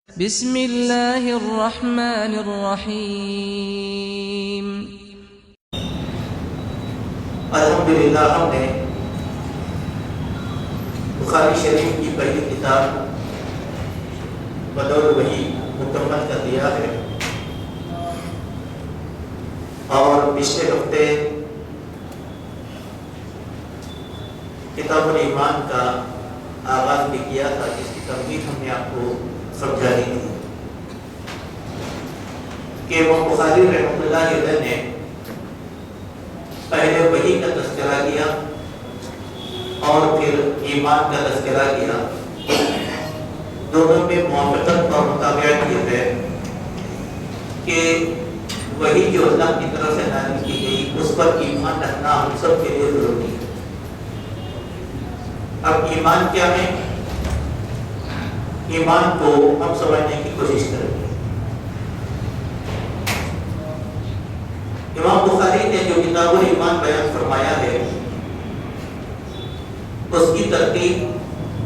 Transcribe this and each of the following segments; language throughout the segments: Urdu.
بسم اللہ الرحمن الرحیم۔ الحمدللہ ہم نے بخاری شریف کی پہلی کتاب بدور وحی مکمل کر دیا ہے، اور پچھلے ہفتے کتاب الایمان کا آغاز بھی کیا تھا، جس کی تمہید ہم نے آپ کو سمجھا دی تھی کہ وہ بخاری رحمۃ اللہ علیہ نے پہلے وحی کا تذکرہ کیا اور پھر ایمان کا تذکرہ کیا۔ دونوں میں موافقت اور مطابقت یہ ہے کہ وحی جو اللہ کی طرف سے نازل کی گئی اس پر ایمان رکھنا ہم سب کے لیے ضروری ہے۔ اب ایمان کیا ہے؟ ایمان کو ہم سمجھنے کی کوشش کریں گے۔ امام بخاری نے جو کتاب الایمان بیان فرمایا ہے اس کی ترتیب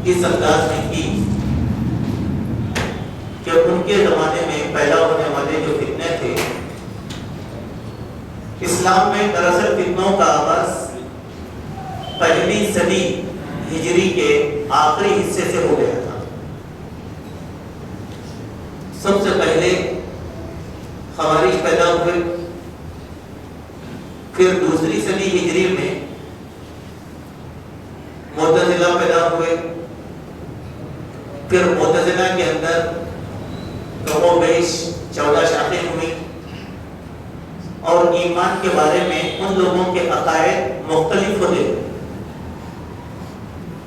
اس انداز میں کی کہ ان کے زمانے میں پیدا ہونے والے جو فتنے تھے، اسلام میں دراصل فتنوں کا آغاز پہلی صدی ہجری کے آخری حصے سے ہو گیا تھا۔ سب سے پہلے خوارج پیدا ہوئے، پھر دوسری صدی ہجری میں معتزلہ پیدا ہوئے، پھر معتزلہ کے اندر کم و بیش 14 شاخیں ہوئی، اور ایمان کے بارے میں ان لوگوں کے عقائد مختلف ہوتے،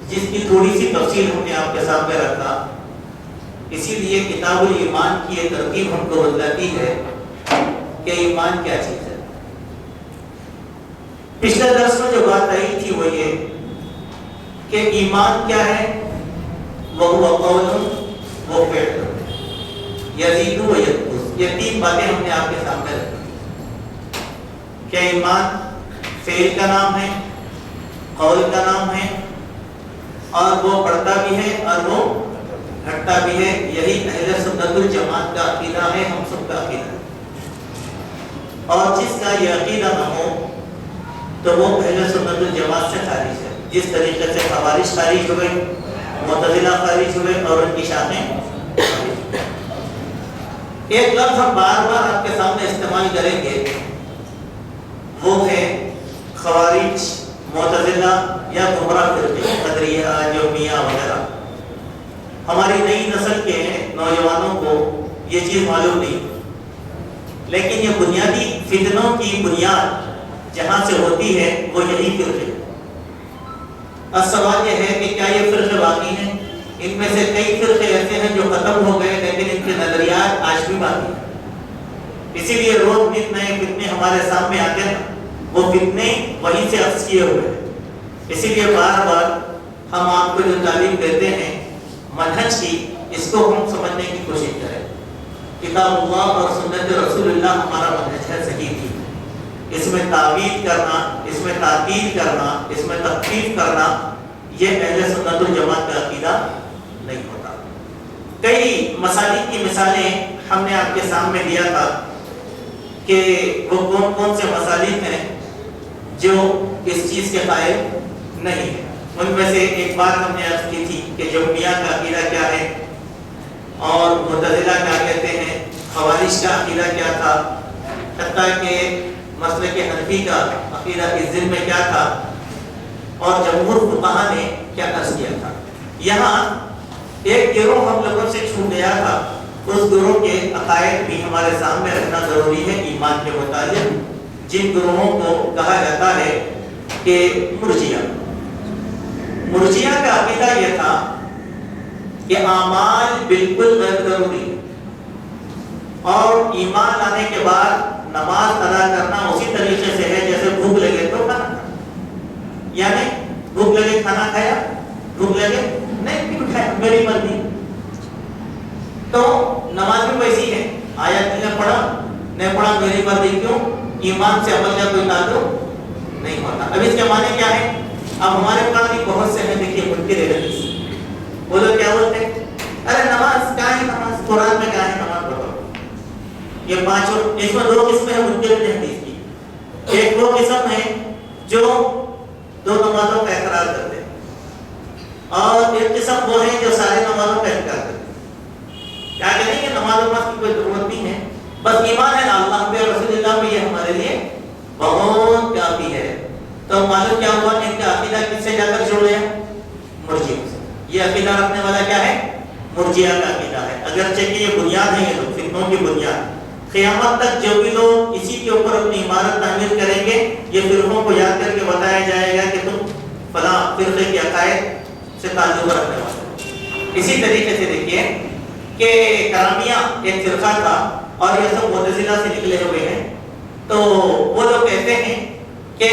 جس کی تھوڑی سی تفصیل ہم نے آپ کے سامنے رکھا۔ اسی لیے کتاب الایمان کی یہ ترتیب ہم کو بتلاتی ہے کہ ایمان کیا چیز ہے۔ پچھلے درس میں جو بات آئی تھی وہ یہ کہ ایمان کیا ہے؟ وَهُوَ قَوْلٌ وَفِعْلٌ يَزِيدُ وَيَنقُصُ۔ یہ تین باتیں ہم نے آپ کے سامنے رکھی کہ ایمان فعل کا نام ہے، قول کا نام ہے، اور وہ بڑھتا بھی ہے اور وہ گھٹتا بھی ہے۔ یہی اہل سنت الجماعت کا عقیدہ ہے، ہم سب کا عقیدہ ہے، اور جس کا یہ عقیدہ نہ ہو تو وہ اہل سنت الجماعت سے خارج ہے۔ جس طریقے سے خوارج خارج ہوئے، معتزلہ خارج ہوئے اور ان کی شاخیں خارج ہوئے۔ ایک لفظ ہم بار بار آپ کے سامنے استعمال کریں گے، وہ ہے خوارج، معتزلہ یا گمراہ فرقے، قدریہ، جہمیہ وغیرہ۔ ہماری نئی نسل کے نوجوانوں کو یہ چیز معلوم نہیں، لیکن یہ بنیادی فتنوں کی بنیاد جہاں سے ہوتی ہے وہ یہی فرقے۔ اب سوال یہ ہے کہ کیا یہ فرقے باقی ہیں؟ ان میں سے کئی فرقے ایسے ہیں جو ختم ہو گئے، لیکن ان کے نظریات آج بھی باقی ہیں۔ اسی لیے روز نئے فتنے ہمارے سامنے آتے ہیں، وہ فتنے وہیں سے اخذ کیے ہوئے ہیں۔ اسی لیے بار بار ہم آپ کو جو تعلیم دیتے ہیں منہج کی، اس کو ہم سمجھنے کی کوشش کریں۔ کتاب اللہ اور سنت رسول اللہ ہمارا منہج ہے صحیح تھی۔ اس میں تعویل کرنا، اس میں تعطیل کرنا، اس میں تخفیف کرنا، یہ اہل سنت الجماعت کا عقیدہ نہیں ہوتا۔ کئی مسالک کی مثالیں ہم نے آپ کے سامنے دیا تھا کہ وہ کون کون سے مسالک ہیں جو اس چیز کے قائل نہیں ہیں۔ ان میں سے ایک بات ہم نے عرض کی تھی کہ جہمیہ کا عقیدہ کیا ہے، اور معتزلہ کیا کہتے ہیں، خوارج کا عقیدہ کیا تھا، حتیٰ کہ مسلک حنفی کا عقیدہ اس ضمن میں کیا تھا، اور جمہور فقہا نے کیا عرض کیا تھا۔ یہاں ایک گروہ ہم لوگوں سے چھوٹ گیا تھا، اس گروہ کے عقائد بھی ہمارے سامنے رکھنا ضروری ہے ایمان کے متعلق، جن گروہوں کو کہا جاتا ہے کہ مرجیہ۔ مرجیہ کا عقیدہ یہ تھا کہ اعمال بالکل غیر ضروری، اور ایمان لانے کے بعد نماز ادا کرنا اسی طریقے سے ہے جیسے بھوک لگے تو کھانا کھانا، یعنی بھوک لگے کھانا کھایا، بھوک لگے نہیں کھایا، میری مرضی۔ تو نماز بھی ویسی ہے، آیت نے پڑھا نہیں پڑھا میری مرضی، کیوں؟ ایمان سے عمل کا کوئی تعلق نہیں ہوتا۔ اب اس کے معنی کیا ہے؟ اب ہمارے پاس بھی بہت سے ہیں، دیکھیے منکر حدیث، وہ لوگ کیا بولتے ہیں، ارے نماز کیا ہے، نماز قرآن یہ پانچوں، اس میں دو قسمیں ہیں منکر حدیث کی۔ ایک وہ قسم ہے جو دو نمازوں کا اقرار کرتے ہیں، اور ایک قسم وہ ہے جو سارے نمازوں کا انکار کرتے ہیں۔ کیا کہتے ہیں کہ نماز کی کوئی ضرورت نہیں ہے، بس ایمان ہے نا اللہ پہ رسول اللہ پہ، یہ ہمارے لیے بہت کافی ہے۔ تو معلوم کیا ہوا کہ ان کا عقیدہ کس سے جا کر جڑ گیا؟ مرجئہ سے۔ یہ عقیدہ رکھنے والا کیا ہے؟ مرجئہ کا عقیدہ ہے، اگرچہ کہ یہ بنیاد ہے، یہ لوگ فتنوں کی بنیاد۔ قیامت تک جو بھی لوگ اسی کے اوپر اپنی عمارت تعمیر کریں گے، یہ فرقوں کو یاد کر کے بتایا جائے گا کہ تم فلاں فرقے کے عقائد سے تعلق رکھنے والے۔ اسی طریقے سے دیکھیے کہ کرامیہ ایک فرقہ تھا، اور یہ سب معتزلہ سے نکلے ہوئے ہیں۔ تو وہ لوگ کہتے ہیں کہ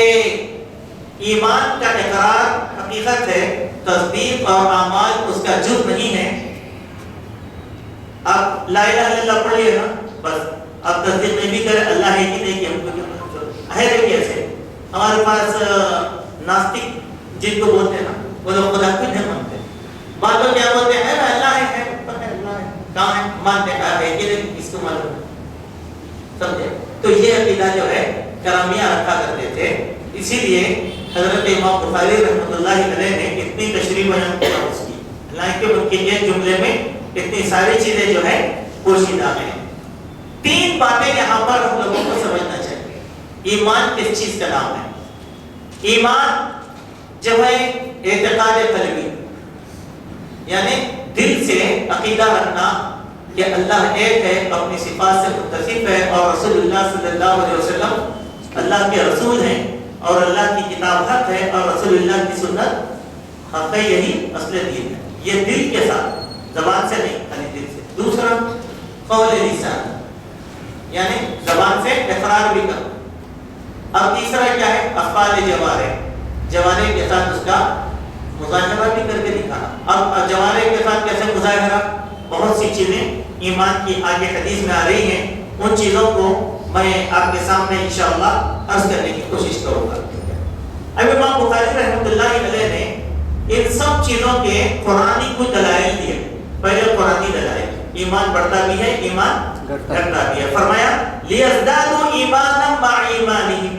ایمان کا اقرار حقیقت ہے، تصدیق اور اعمال اس کا جز نہیں ہے۔ اب لا الہ الا اللہ پڑھ لیے نا، بس اب تصدیق نہیں بھی کرے اللہ ہے کہ نہیں کہ ہم کو کیا ہے۔ دیکھیے ایسے ہمارے پاس ناستک جن کو بولتے ہیں نا، وہ لوگ خدا کو نہیں مانتے، بعض لوگ کیا بولتے ہیں اللہ ہے، اللہ ہے، کہاں ہے؟ مانتے ہے کہ نہیں، اس کو معلوم ہے، سمجھے؟ تو یہ عقیدہ جو ہے کرامیہ رکھا کرتے تھے۔ اسی لیے حضرت امام بخاری رحمۃ اللہ علیہ نے اتنی تشریح بیان کیا اس کی، حالانکہ ان کے ایک جملے میں اتنی ساری چیزیں جو ہے پوشیدہ ہیں۔ تین باتیں یہاں پر ہم لوگوں کو سمجھنا چاہیے۔ ایمان کس چیز کا نام ہے؟ ایمان جو ہے اعتقاد قلبی، یعنی دل سے عقیدہ رکھنا کہ اللہ ایک ہے، اپنی صفات سے متصف ہے، اور رسول اللہ صلی اللہ علیہ وسلم اللہ کے رسول ہیں، اور اللہ کی کتاب حق ہے، اور رسول اللہ کی سنت حق ہے، یہی اصل دین ہے۔ یہ دل کے ساتھ، زبان سے نہیں، خالی دل سے۔ دوسرا قول لسان، یعنی زبان سے اقرار بھی کرنا۔ اب تیسرا کیا ہے؟ افعال جوارح، جوارح کے ساتھ اس کا مظاہرہ بھی کر کے دکھانا۔ اب جوارح کے ساتھ کیسے مظاہرہ؟ بہت سی چیزیں ایمان کی آگے حدیث میں آ رہی ہیں، ان چیزوں کو میں آپ کے سامنے انشاءاللہ عرض کرنے کی کوشش کروں گا۔ اب امام بخاری رحمۃ اللہ علیہ نے ان سب چیزوں کے قرآنی کچھ دلائل دیے۔ پہلے قرآنی دلائل، ایمان بڑھتا بھی ہے، ایمان گھٹتا بھی ہے۔ فرمایا لیزدادوا ایمانا مع ایمانہم،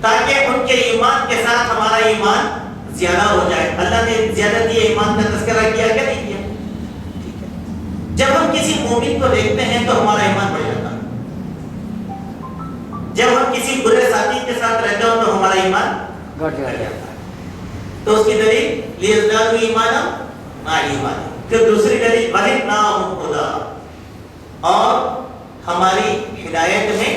تاکہ ان کے ایمان کے ساتھ ہمارا ایمان زیادہ ہو جائے۔ اللہ نے زیادتی ایمان کا تذکرہ کیا کہ نہیں کیا؟ جب ہم کسی مومن کو دیکھتے ہیں تو ہمارا ایمان بڑھ جاتا ہے، جب ہم کسی برے ساتھی کے ساتھ رہتے ہو تو ہمارا ایمان گھٹ جاتا ہے۔ تو اس کی دلیل لیزدادوا ایمانا مع ایمانہم۔ پھر دوسری دلیل وزدناہم ہدی، اور ہماری ہدایت میں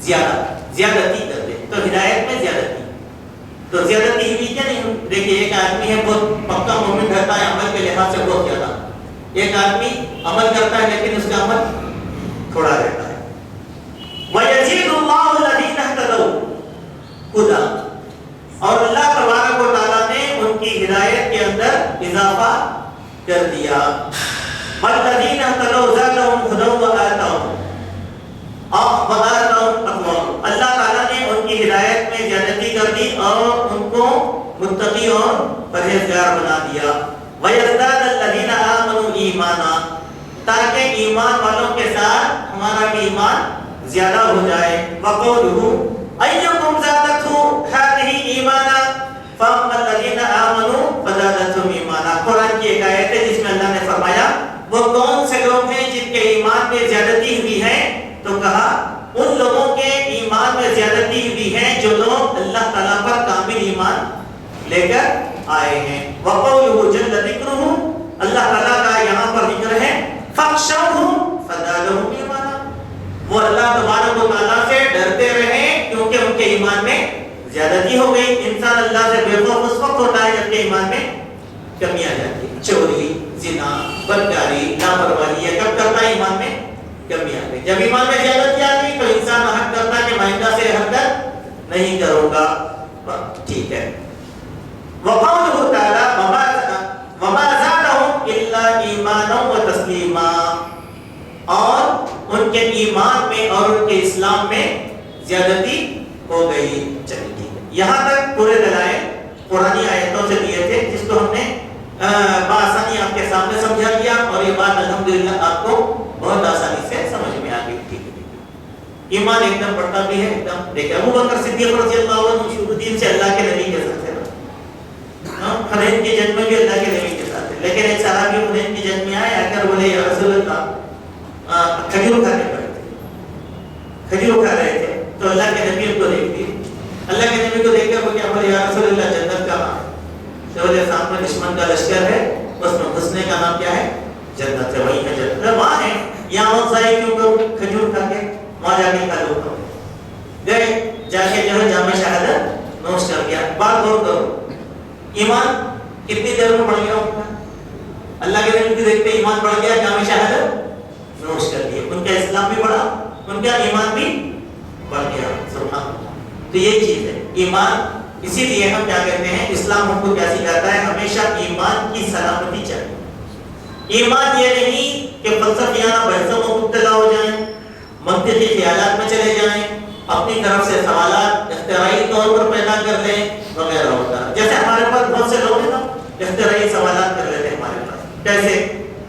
زیادتی کر دے۔ تو ہدایت میں زیادتی، تو زیادتی ہوئی کیا نہیں؟ دیکھیے ایک آدمی ہے بہت پکا مومن رہتا ہے عمل کے لحاظ سے بہت زیادہ، ایک آدمی عمل کرتا ہے لیکن اس کا عمل تھوڑا رہتا ہے۔ وَيَزِيدُ اللَّهُ الَّذِينَ اهْتَدَوْا هُدًى، اور اللہ تبارک و تعالیٰ نے ان کی ہدایت کے اندر اضافہ کر دیا۔ وَالَّذِينَ اهْتَدَوْا زَادَهُمْ هُدًى وَآتَاهُمْ تقواہم، اللہ تعالیٰ نے ان کی ہدایت میں زیادتی کر دی اور ان کو متقی اور پرہیزگار بنا دیا۔ وَيَزْدَادَ الَّذِينَ آمَنُوا ایمانا، تاکہ ایمان والوں کے ساتھ ہمارا بھی ایمان زیادہ ہو جائے۔ وَقَوْلُهُ أَيُّكُمْ زَادَتْهُ هَٰذِهِ ایمانا فَأَمَّا الَّذِينَ آمَنُوا فَزَادَتْهُمْ ایمانا۔ قرآن کی ایک آیت ہے جس میں اللہ نے فرمایا وہ کون سے لوگ ہیں جن کے ایمان میں زیادتی ہوئی ہے؟ تو کہا ان لوگوں کے ایمان میں زیادتی ہوئی ہے جو لوگ اللہ تعالیٰ پر کامل ایمان لے کر آئے ہیں۔ وَقَوْلُهُ جَلَّ ذِكْرُهُ، اللہ تعالیٰ کا یہاں پر ذکر ہے فَاخْشَوْهُمْ فَزَادَهُمْ ایمانا، وہ اللہ تبارک و تعالیٰ سے ڈرتے رہے کیونکہ ان کے ایمان میں زیادتی ہو گئی۔ انسان اللہ سے بے خوف اس وقت ہوتا ہے جب کہ ایمان میں کمی آ جاتی ہے۔ چوری، زنا، بدکاری، لاپرواہی، یہ کب کرتا ہے؟ ایمان میں کمی آ گئی۔ جب ایمان میں زیادتی آ گئی تو انسان عہد کرتا ہے کہ میں آئندہ سے حرکت نہیں کروں گا، ٹھیک ہے۔ وقوله تعالی وما زادهم الا ایمانا وتسلیما، اور ان کے ایمان میں اور ان کے اسلام میں زیادتی ہو گئی۔ چلیے ٹھیک ہے، یہاں تک پورے دلائل قرآنی آیتوں سے دیے تھے جس کو ہم نے بآسانی آپ کے سامنے سمجھا دیا، اور یہ بات الحمدللہ آپ کو بہت آسانی سے سمجھ میں ایمان ایک دم بڑھتا بھی ہے ایک دم. دیکھیں ابو بکر صدیق رضی اللہ عنہ شروع دین سے اللہ کے نبی کے ساتھ تھے. حنین کی جنگ میں بھی اللہ کے نبی کے ساتھ تھے. لیکن ایک صحابی حنین کی جنگ میں آئے آ کر بولے یا رسول اللہ کھجور کھانے پڑے تھے, کھجور کھا رہے تھے. تو اللہ کے نبی کو دیکھ دی, اللہ کے نبی کو دیکھ کر وہ کیا بولے یا رسول اللہ جنت کا نام. تو بولے سامنے دشمن کا لشکر ہے, اس میں گھسنے کا نام کیا ہے, جنت ہے, وہی ہے جنت. وہاں ہے یہاں وقت ضائع کیوں کروں, کھجور کھا کے وہاں جا کے کھا لو. گئے جا کے جو ہے جامع شہادت نوش کر گیا. بات غور کرو, ایمان کتنی دیر میں بڑھ گیا ان کا, اللہ کے نبی کو دیکھتے ایمان بڑھ گیا, جامع شہادت نوش کر دیا. ان کا اسلام بھی بڑھا, ان کا ایمان بھی بڑھ گیا. سبحان اللہ. تو یہ چیز ہے ایمان. اسی لیے ہم کیا کہتے ہیں, اسلام ہم کو کیا سکھاتا ہے, ہمیشہ ایمان کی سلامتی چاہیے. ایمان یہ نہیں کہ فلسفیانہ بحثوں میں مبتلا ہو جائیں, منطقی خیالات میں چلے جائیں, اپنی طرف سے سوالات اختراعی طور پر پیدا کر لیں وغیرہ وغیرہ. جیسے ہمارے پاس بہت سے لوگ ہیں نا اختراعی سوالات کر لیتے ہیں ہمارے پاس. کیسے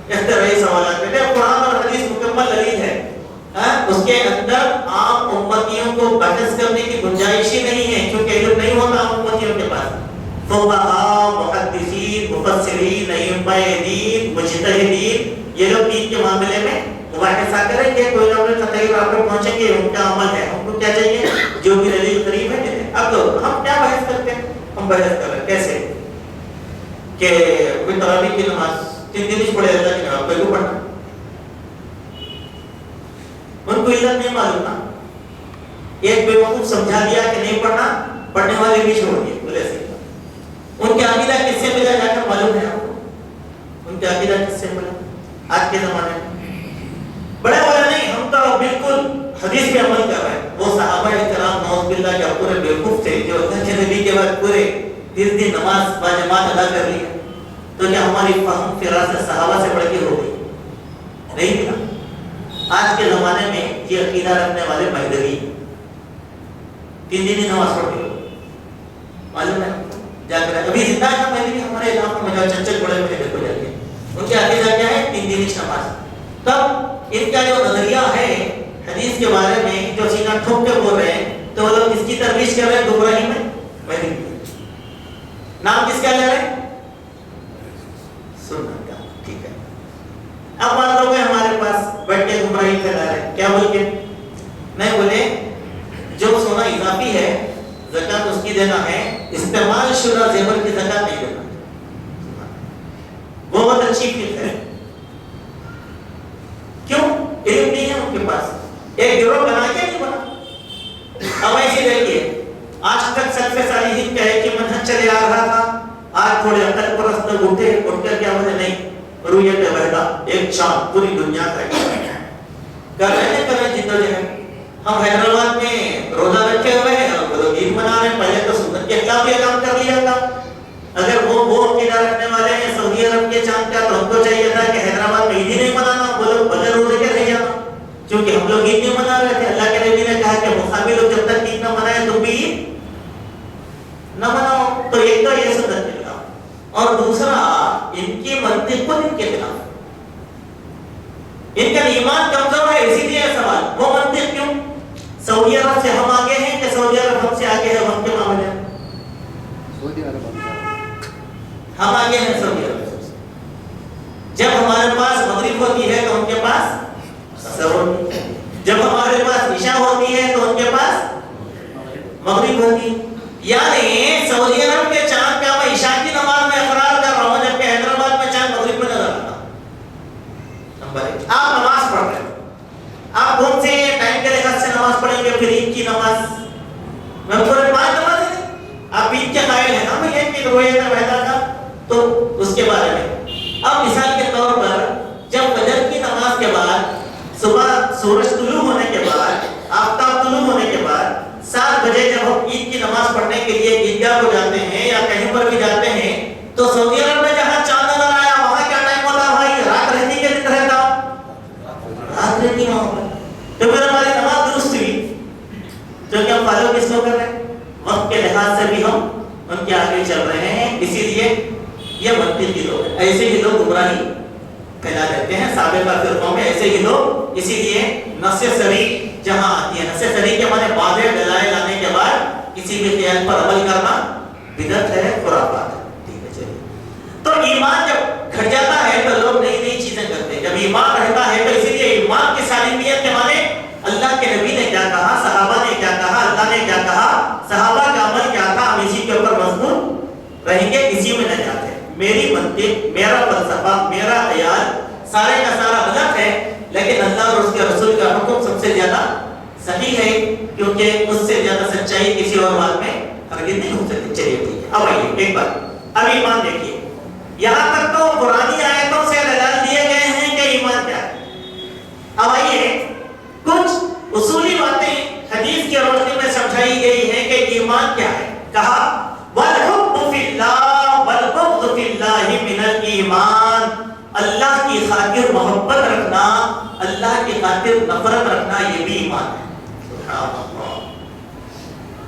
اختراعی سوالات کرتے ہیں؟ قرآن اور حدیث مکمل دلیل ہے, اس کے اندر عام امتیوں کو بحث کرنے کی گنجائش ہی نہیں ہے, کیونکہ علم نہیں ہوتا عام امتیوں کے پاس. فقہاء, محدثین, مفسرین, ائمہ دین, مجتہدین, یہ لوگ دین کے معاملے میں مباحثہ کریں گے, کوئی نہ کوئی قطعی راہ پر پہنچیں گے, ان کا عمل ہے. ہم کو کیا چاہیے, جو بھی دلیل قریب ہے. اب تو ہم کیا بحث کرتے ہیں, ہم بحث کر رہے ہیں کیسے کہ کوئی تراویح کی نماز 3 دن ہی پڑھے اللہ کی نماز کوئی کو پڑھنا, ان کو علت نہیں معلوم نا. ایک بیوقوف سمجھا دیا کہ نہیں پڑھنا, پڑھنے والے بھی چھوڑ دیے. بولے سے ان کے عقیدہ کس سے ملا جا کر معلوم ہے آپ کو, ان کے عقیدہ کس سے ملا آج کے زمانے میں. بڑے بڑے نہیں, ہم تو بالکل حدیث پہ عمل کر رہے ہیں. وہ صحابہ کرام نعوذ باللہ کیا پورے بیوقوف تھے جو اللہ کے نبی کے بعد پورے 30 دن نماز باجماعت ادا کر لی. تو کیا ہماری فہم فراست صحابہ سے بڑھ کے ہو گئی؟ نہیں ملا. آج کے زمانے میں یہ عقیدہ رکھنے والے مہدوی 3 دن نماز پڑھتے ہو, معلوم ہے جا کر ابھی زندہ ہے مہدوی ہمارے علاقوں میں, جو چنچل بڑے میں دیکھو جا کے ان کے عقیدہ کیا ہے, 3 دن نماز. تب ان کا جو نظریہ ہے حدیث کے بارے میں, جو سینہ ٹھوک کے بول رہے ہیں, تو وہ لوگ کس کی ترویج کر رہے ہیں, گمراہی میں مہدوی. نام کس کا لے رہے ہیں, سنت کا. ٹھیک ہے, اب بات لوگ ہمارے پاس بیٹھ کے گمراہی پھیلا رہے ہیں. کیا بول کے نہیں بولے, جو سونا اضافی ہے زکات اس کی دینا ہے, استعمال شدہ زیور کی زکات نہیں دینا. بہت اچھی فکر ہے. کیوں, علم نہیں ہے ان کے پاس, ایک گروہ بنا کے نہیں بنا. اب ایسے دیکھیے, آج تک سلف صالحین کا ایک ہی منہج چلے آ رہا تھا, آج تھوڑے عقل پرست لوگ اٹھے, اٹھ کر کیا بولے نہیں رویت وحدہ ایک چاند پوری دنیا کا کر رہے جدوجہد. ہم حیدرآباد میں روزہ رکھے ہوئے ہیں اور وہ عید منا رہے ہیں. پہلے تو سنت کے خلاف یہ کام کر لیا تھا. اگر وہ عقیدہ رکھنے والے ہیں سعودی عرب کے چاند کا, تو ہم کو چاہیے تھا کہ حیدرآباد میں عید ہی نہیں منانا, وہ لوگ بغیر روزے کے رہ جانا, کیونکہ ہم لوگ عید نہیں منا رہے تھے. اللہ کے نبی نے کہا کہ مقامی لوگ جب تک عید نہ منائے تم بھی عید نہ مناؤ. تو ایک تو یہ سنت کے خلاف, اور دوسرا ان کی منطق خود ان کے خلاف. ان کا ایمان کمزور ہے, اسی لیے سوال. وہ منطق کیوں, سعودی عرب سے ہم آگے ہیں کہ سعودی عرب ہم سے آگے ہے وقت کے معاملے میں؟ سعودی عرب ہم آگے ہیں سعودی عرب سے. جب ہمارے پاس مغرب ہوتی ہے تو ان کے پاس سحر ہوتی ہے, جب ہمارے پاس عشاء ہوتی ہے تو ان کے پاس مغرب ہوتی ہے. یعنی سعودی عرب کے چاند کا میں عشاء کی نماز میں اقرار کر رہا ہوں, جبکہ حیدرآباد میں چاند مغرب میں نظر آتا. آپ نماز پڑھ رہے ہیں, آپ کون سے ٹائم کے لحاظ سے نماز پڑھیں گے؟ پھر عید کی نماز میں پورے 5 نماز ہے, آپ عید کے قائل ہیں نا, یہ کہ رویت وحدہ کا, تو اس کے بارے میں. اب مثال کے طور پر جب فجر کی نماز کے بعد صبح سورج طلوع ہونے کے بعد, آفتاب طلوع ہونے کے بعد 7 بجے جب ہم عید کی نماز پڑھنے کے لیے عیدگاہ کو جاتے ہیں یا کہیں پر بھی جاتے ہیں, تو سعودی عرب میں جہاں چاند نظر آیا وہاں کیا ٹائم ہوتا بھائی, رات رہتی کہ دن رہتا؟ رات رہتی وہاں پر. تو پھر ہماری نماز درست ہوئی, جو کہ ہم فالو کس کو کر رہے ہیں, وقت کے لحاظ سے بھی ہم ان کے آگے چل رہے ہیں. اسی لیے یہ منطقی لوگ ہیں, ایسے ہی لوگ گمراہی پھیلا دیتے ہیں سابقہ فرقوں میں ایسے ہی لوگ. اسی لیے نص صریح جہاں آتی ہے، نص صریح کے معنی واضح دلائل لانے کے بعد کسی بھی خیال پر عمل کرنا بدعت ہے، خرافات ہے. ٹھیک ہے چلیے. تو ایمان جب گھٹ جاتا ہے تو لوگ نئی نئی چیزیں کرتے ہیں. جب ایمان رہتا ہے تو اسی لیے ایمان کی سالمیت کے معنی اللہ کے نبی نے کیا کہا، صحابہ نے کیا کہا، اللہ نے کیا کہا، صحابہ کا عمل کیا تھا، ہم اسی کے اوپر مضبوط رہیں گے، اسی میں نجات ہے. میری منطق، میرا فلسفہ، میرا خیال سارے کا سارا غلط ہے، لیکن اللہ اور اس کے رسول کا حکم سب سے زیادہ صحیح ہے، کیونکہ اس سے زیادہ سچائی کسی اور بات میں ہرگز نہیں ہو سکتی. چلیے ٹھیک ہے. اب آئیے ایک بار اب ایمان دیکھیے. یہاں تک تو قرآنی آیتوں سے دلائل دیے گئے ہیں کہ ایمان کیا ہے. اب آئیے کچھ اصولی باتیں حدیث کی روشنی میں سمجھائی گئی ہیں کہ ایمان کیا ہے. کہا والحب فی اللہ والبغض فی اللہ من الایمان. اللہ کی خاطر محبت رکھنا، اللہ کی خاطر نفرت رکھنا، یہ بھی ایمان ہے. سبحان اللہ.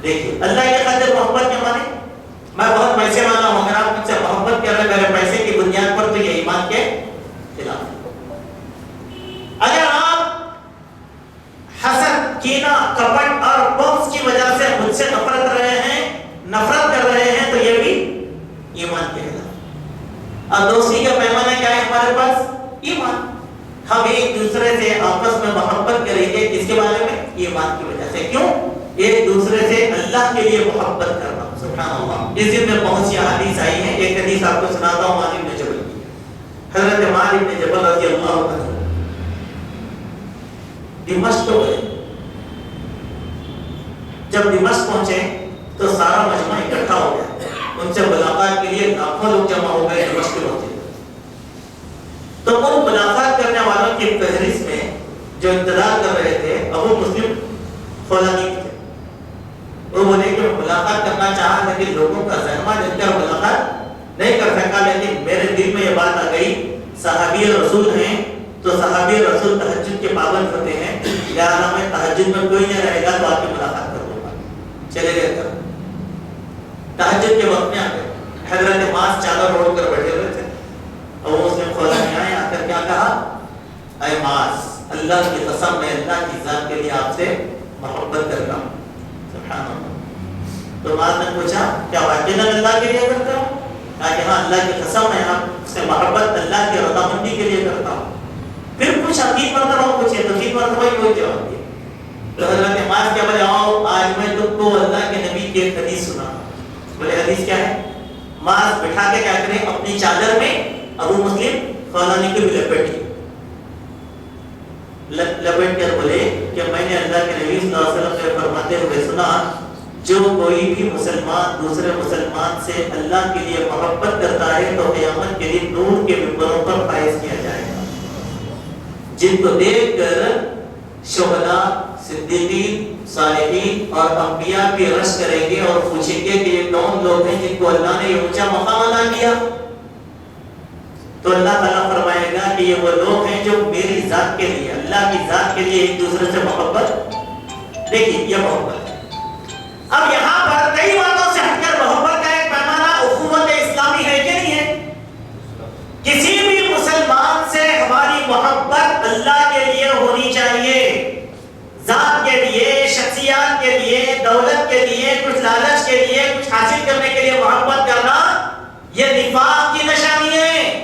دیکھیے اللہ کی خاطر محبت کے معنی میں بہت پیسے والا ہوں، اگر آپ مجھ سے محبت کر رہے میرے پیسے کی بنیاد پر تو یہ ایمان کے خلاف. اگر آپ حسد، کینہ، کپٹ اور بغض کی وجہ سے مجھ سے نفرت کر رہے ہیں تو یہ بھی ایمان کے خلاف. اور دوستی کا پیمانہ کیا ہے ہمارے پاس؟ ایمان. ہم ایک دوسرے سے آپس میں محبت کریں گے کس کے بارے میں؟ ایمان کی وجہ سے. کیوں؟ ایک دوسرے سے اللہ کے لیے محبت کرنا. سبحان اللہ. اس دن میں بہت سی حدیث آئی ہیں. ایک حدیث آپ کو سناتا ہوں معاذ بن جبل کی. حضرت معاذ بن جبل رضی اللہ عنہ دمشق گئے. جب دمشق پہنچے تو سارا مجمع اکٹھا ہو گیا. ان سے ملاقات کے لیے لاکھوں لوگ جمع ہو گئے دمشق کے مسجد. تو ان ملاقات کرنے والوں کی فہرست میں جو انتظار کر رہے تھے ابو مسلم خولانی تھے. وہ بولے کہ ملاقات کرنا چاہا لیکن لوگوں کا زحمہ جن کر ملاقات نہیں کر سکا. لیکن میرے دل میں یہ بات آ گئی صحابی رسول ہیں تو صحابی رسول تہجد کے پابند ہوتے ہیں، لہٰذا میں تہجد میں کوئی نہیں رہے گا تو آپ کی ملاقات کر دوں گا. چلے گئے کر تہجد کے وقت میں آ گئے. حضرت معاذ چادر اوڑھ کر بیٹھے ہوئے تھے. ابو مسلم خولانی آئے، آ کر کیا کہا، اے معاذ اللہ کی قسم میں اللہ کی ذات کے لیے آپ سے محبت کرتا ہوں. سبحان اللہ. تو معاذ نے پوچھا کیا واقعی اللہ کے لیے کرتا ہوں؟ کہا کہ ہاں اللہ کی قسم میں آپ سے محبت اللہ کی رضامندی کے لیے کرتا ہوں. پھر پوچھا 3 مرتبہ پوچھے تو 3 مرتبہ ہی وہی جواب دیا. تو حضرت معاذ کیا بولے، آؤ آج میں تم کو اللہ کے نبی کی ایک حدیث سنا. بولے حدیث کیا ہے؟ معاذ بٹھا کے کیا کریں اپنی چادر میں ابو مسلم خولانی کو بھی لپیٹ کر بولے کہ میں نے اللہ کے نبی صلی اللہ علیہ وسلم سے فرماتے ہوئے سنا، جو کوئی بھی مسلمان دوسرے مسلمان سے اللہ کے لیے محبت کرتا ہے تو قیامت کے دن نور کے ممبروں پر فائز کیا جائے گا، جن کو دیکھ کر شہداء، صدیقین، صالحین اور انبیاء بھی رشک کریں گے اور پوچھیں گے کہ یہ کون لوگ ہیں جن کو اللہ نے یہ اونچا مقام عطا کیا. تو اللہ تعالیٰ فرمائے گا کہ یہ وہ لوگ ہیں جو میری ذات کے لیے، اللہ کی ذات کے لیے ایک دوسرے سے محبت. دیکھیے یہ محبت ہے. اب یہاں پر کئی باتوں سے ہٹ کر محبت کا ایک پیمانہ اخوت اسلامی ہے کہ نہیں ہے؟ کسی بھی مسلمان سے ہماری محبت اللہ کے لیے ہونی چاہیے. ذات کے لیے، شخصیات کے لیے، دولت کے لیے، کچھ لالچ کے لیے، کچھ حاصل کرنے کے لیے محبت کرنا یہ نفاق کی نشانی ہے.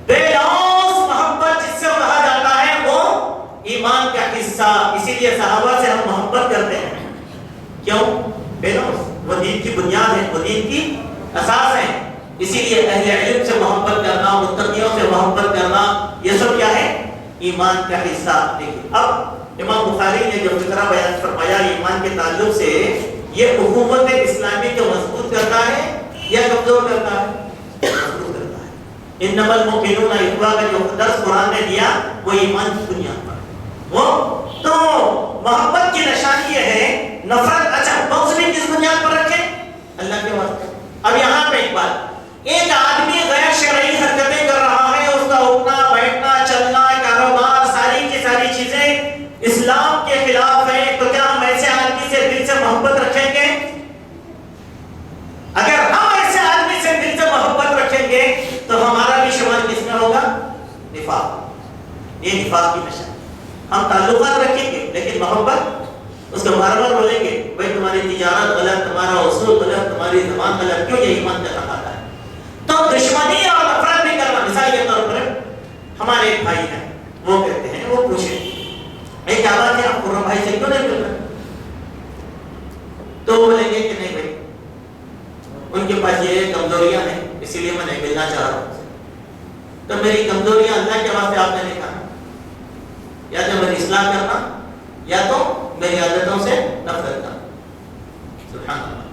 بے لوث محبت جس سے کہا جاتا ہے وہ ایمان کا حصہ. اسی لیے صحابہ سے ہم محبت کرتے ہیں. کیوں؟ بے لوث. وہ دین کی بنیاد ہے، وہ دین کی اساس ہے. اسی لیے اہل علم سے محبت کرنا، متقیوں سے محبت کرنا، یہ سب کیا ہے؟ ایمان کا حصہ. دیکھیے اب امام بخاری نے جو فقرہ بیان فرمایا ایمان کے تعلق سے، یہ اخوت اسلامی کو مضبوط کرتا ہے یا کمزور کرتا ہے؟ مضبوط کرتا ہے. انما المؤمنون اخوہ کا جو درس قرآن نے دیا وہ ایمان کی بنیاد پر. وہ تو محبت کی نشانی یہ ہے. نفرت اچھا بغض بھی کس بنیاد پر رکھیں؟ اللہ کے واسطے. اب یہاں پہ ایک بات، ایک آدمی غیر شرعی حرکتیں کر رہا ہے، اس کا اٹھنا بیٹھنا چلنا کاروبار ساری کی ساری چیزیں اسلام کے خلاف ہیں، تو کیا ہم ایسے آدمی سے دل سے محبت رکھیں گے؟ اگر ہم ایسے آدمی سے دل سے محبت رکھیں گے تو ہمارا بھی شمار کس میں ہوگا؟ یہ نفاق کی نشانی. ہم تعلقات رکھیں گے لیکن محبت اس کو بار بار بولیں گے بھائی تمہاری تجارت غلط, تمہارا اصول غلط, تمہاری زبان غلط, کیوں؟ یہ ایمان کا تقاضا ہے. تو دشمنی اور نفرت بھی کرنا, مثال کے طور پر ہمارے ایک بھائی ہیں, وہ کہتے ہیں, وہ پوچھیں اے کیا بات ہے آپ خرم بھائی سے کیوں نہیں مل رہے؟ تو وہ بولیں گے کہ نہیں بھائی ان کے پاس یہ کمزوریاں ہیں اسی لیے میں نہیں ملنا چاہ رہا ہوں. تو میری کمزوریاں اللہ کے واسطے آپ نے نہیں کہا, یا تو میری اصلاح کرنا یا تو میری عادتوں سے نفرت کرنا. سبحان اللہ.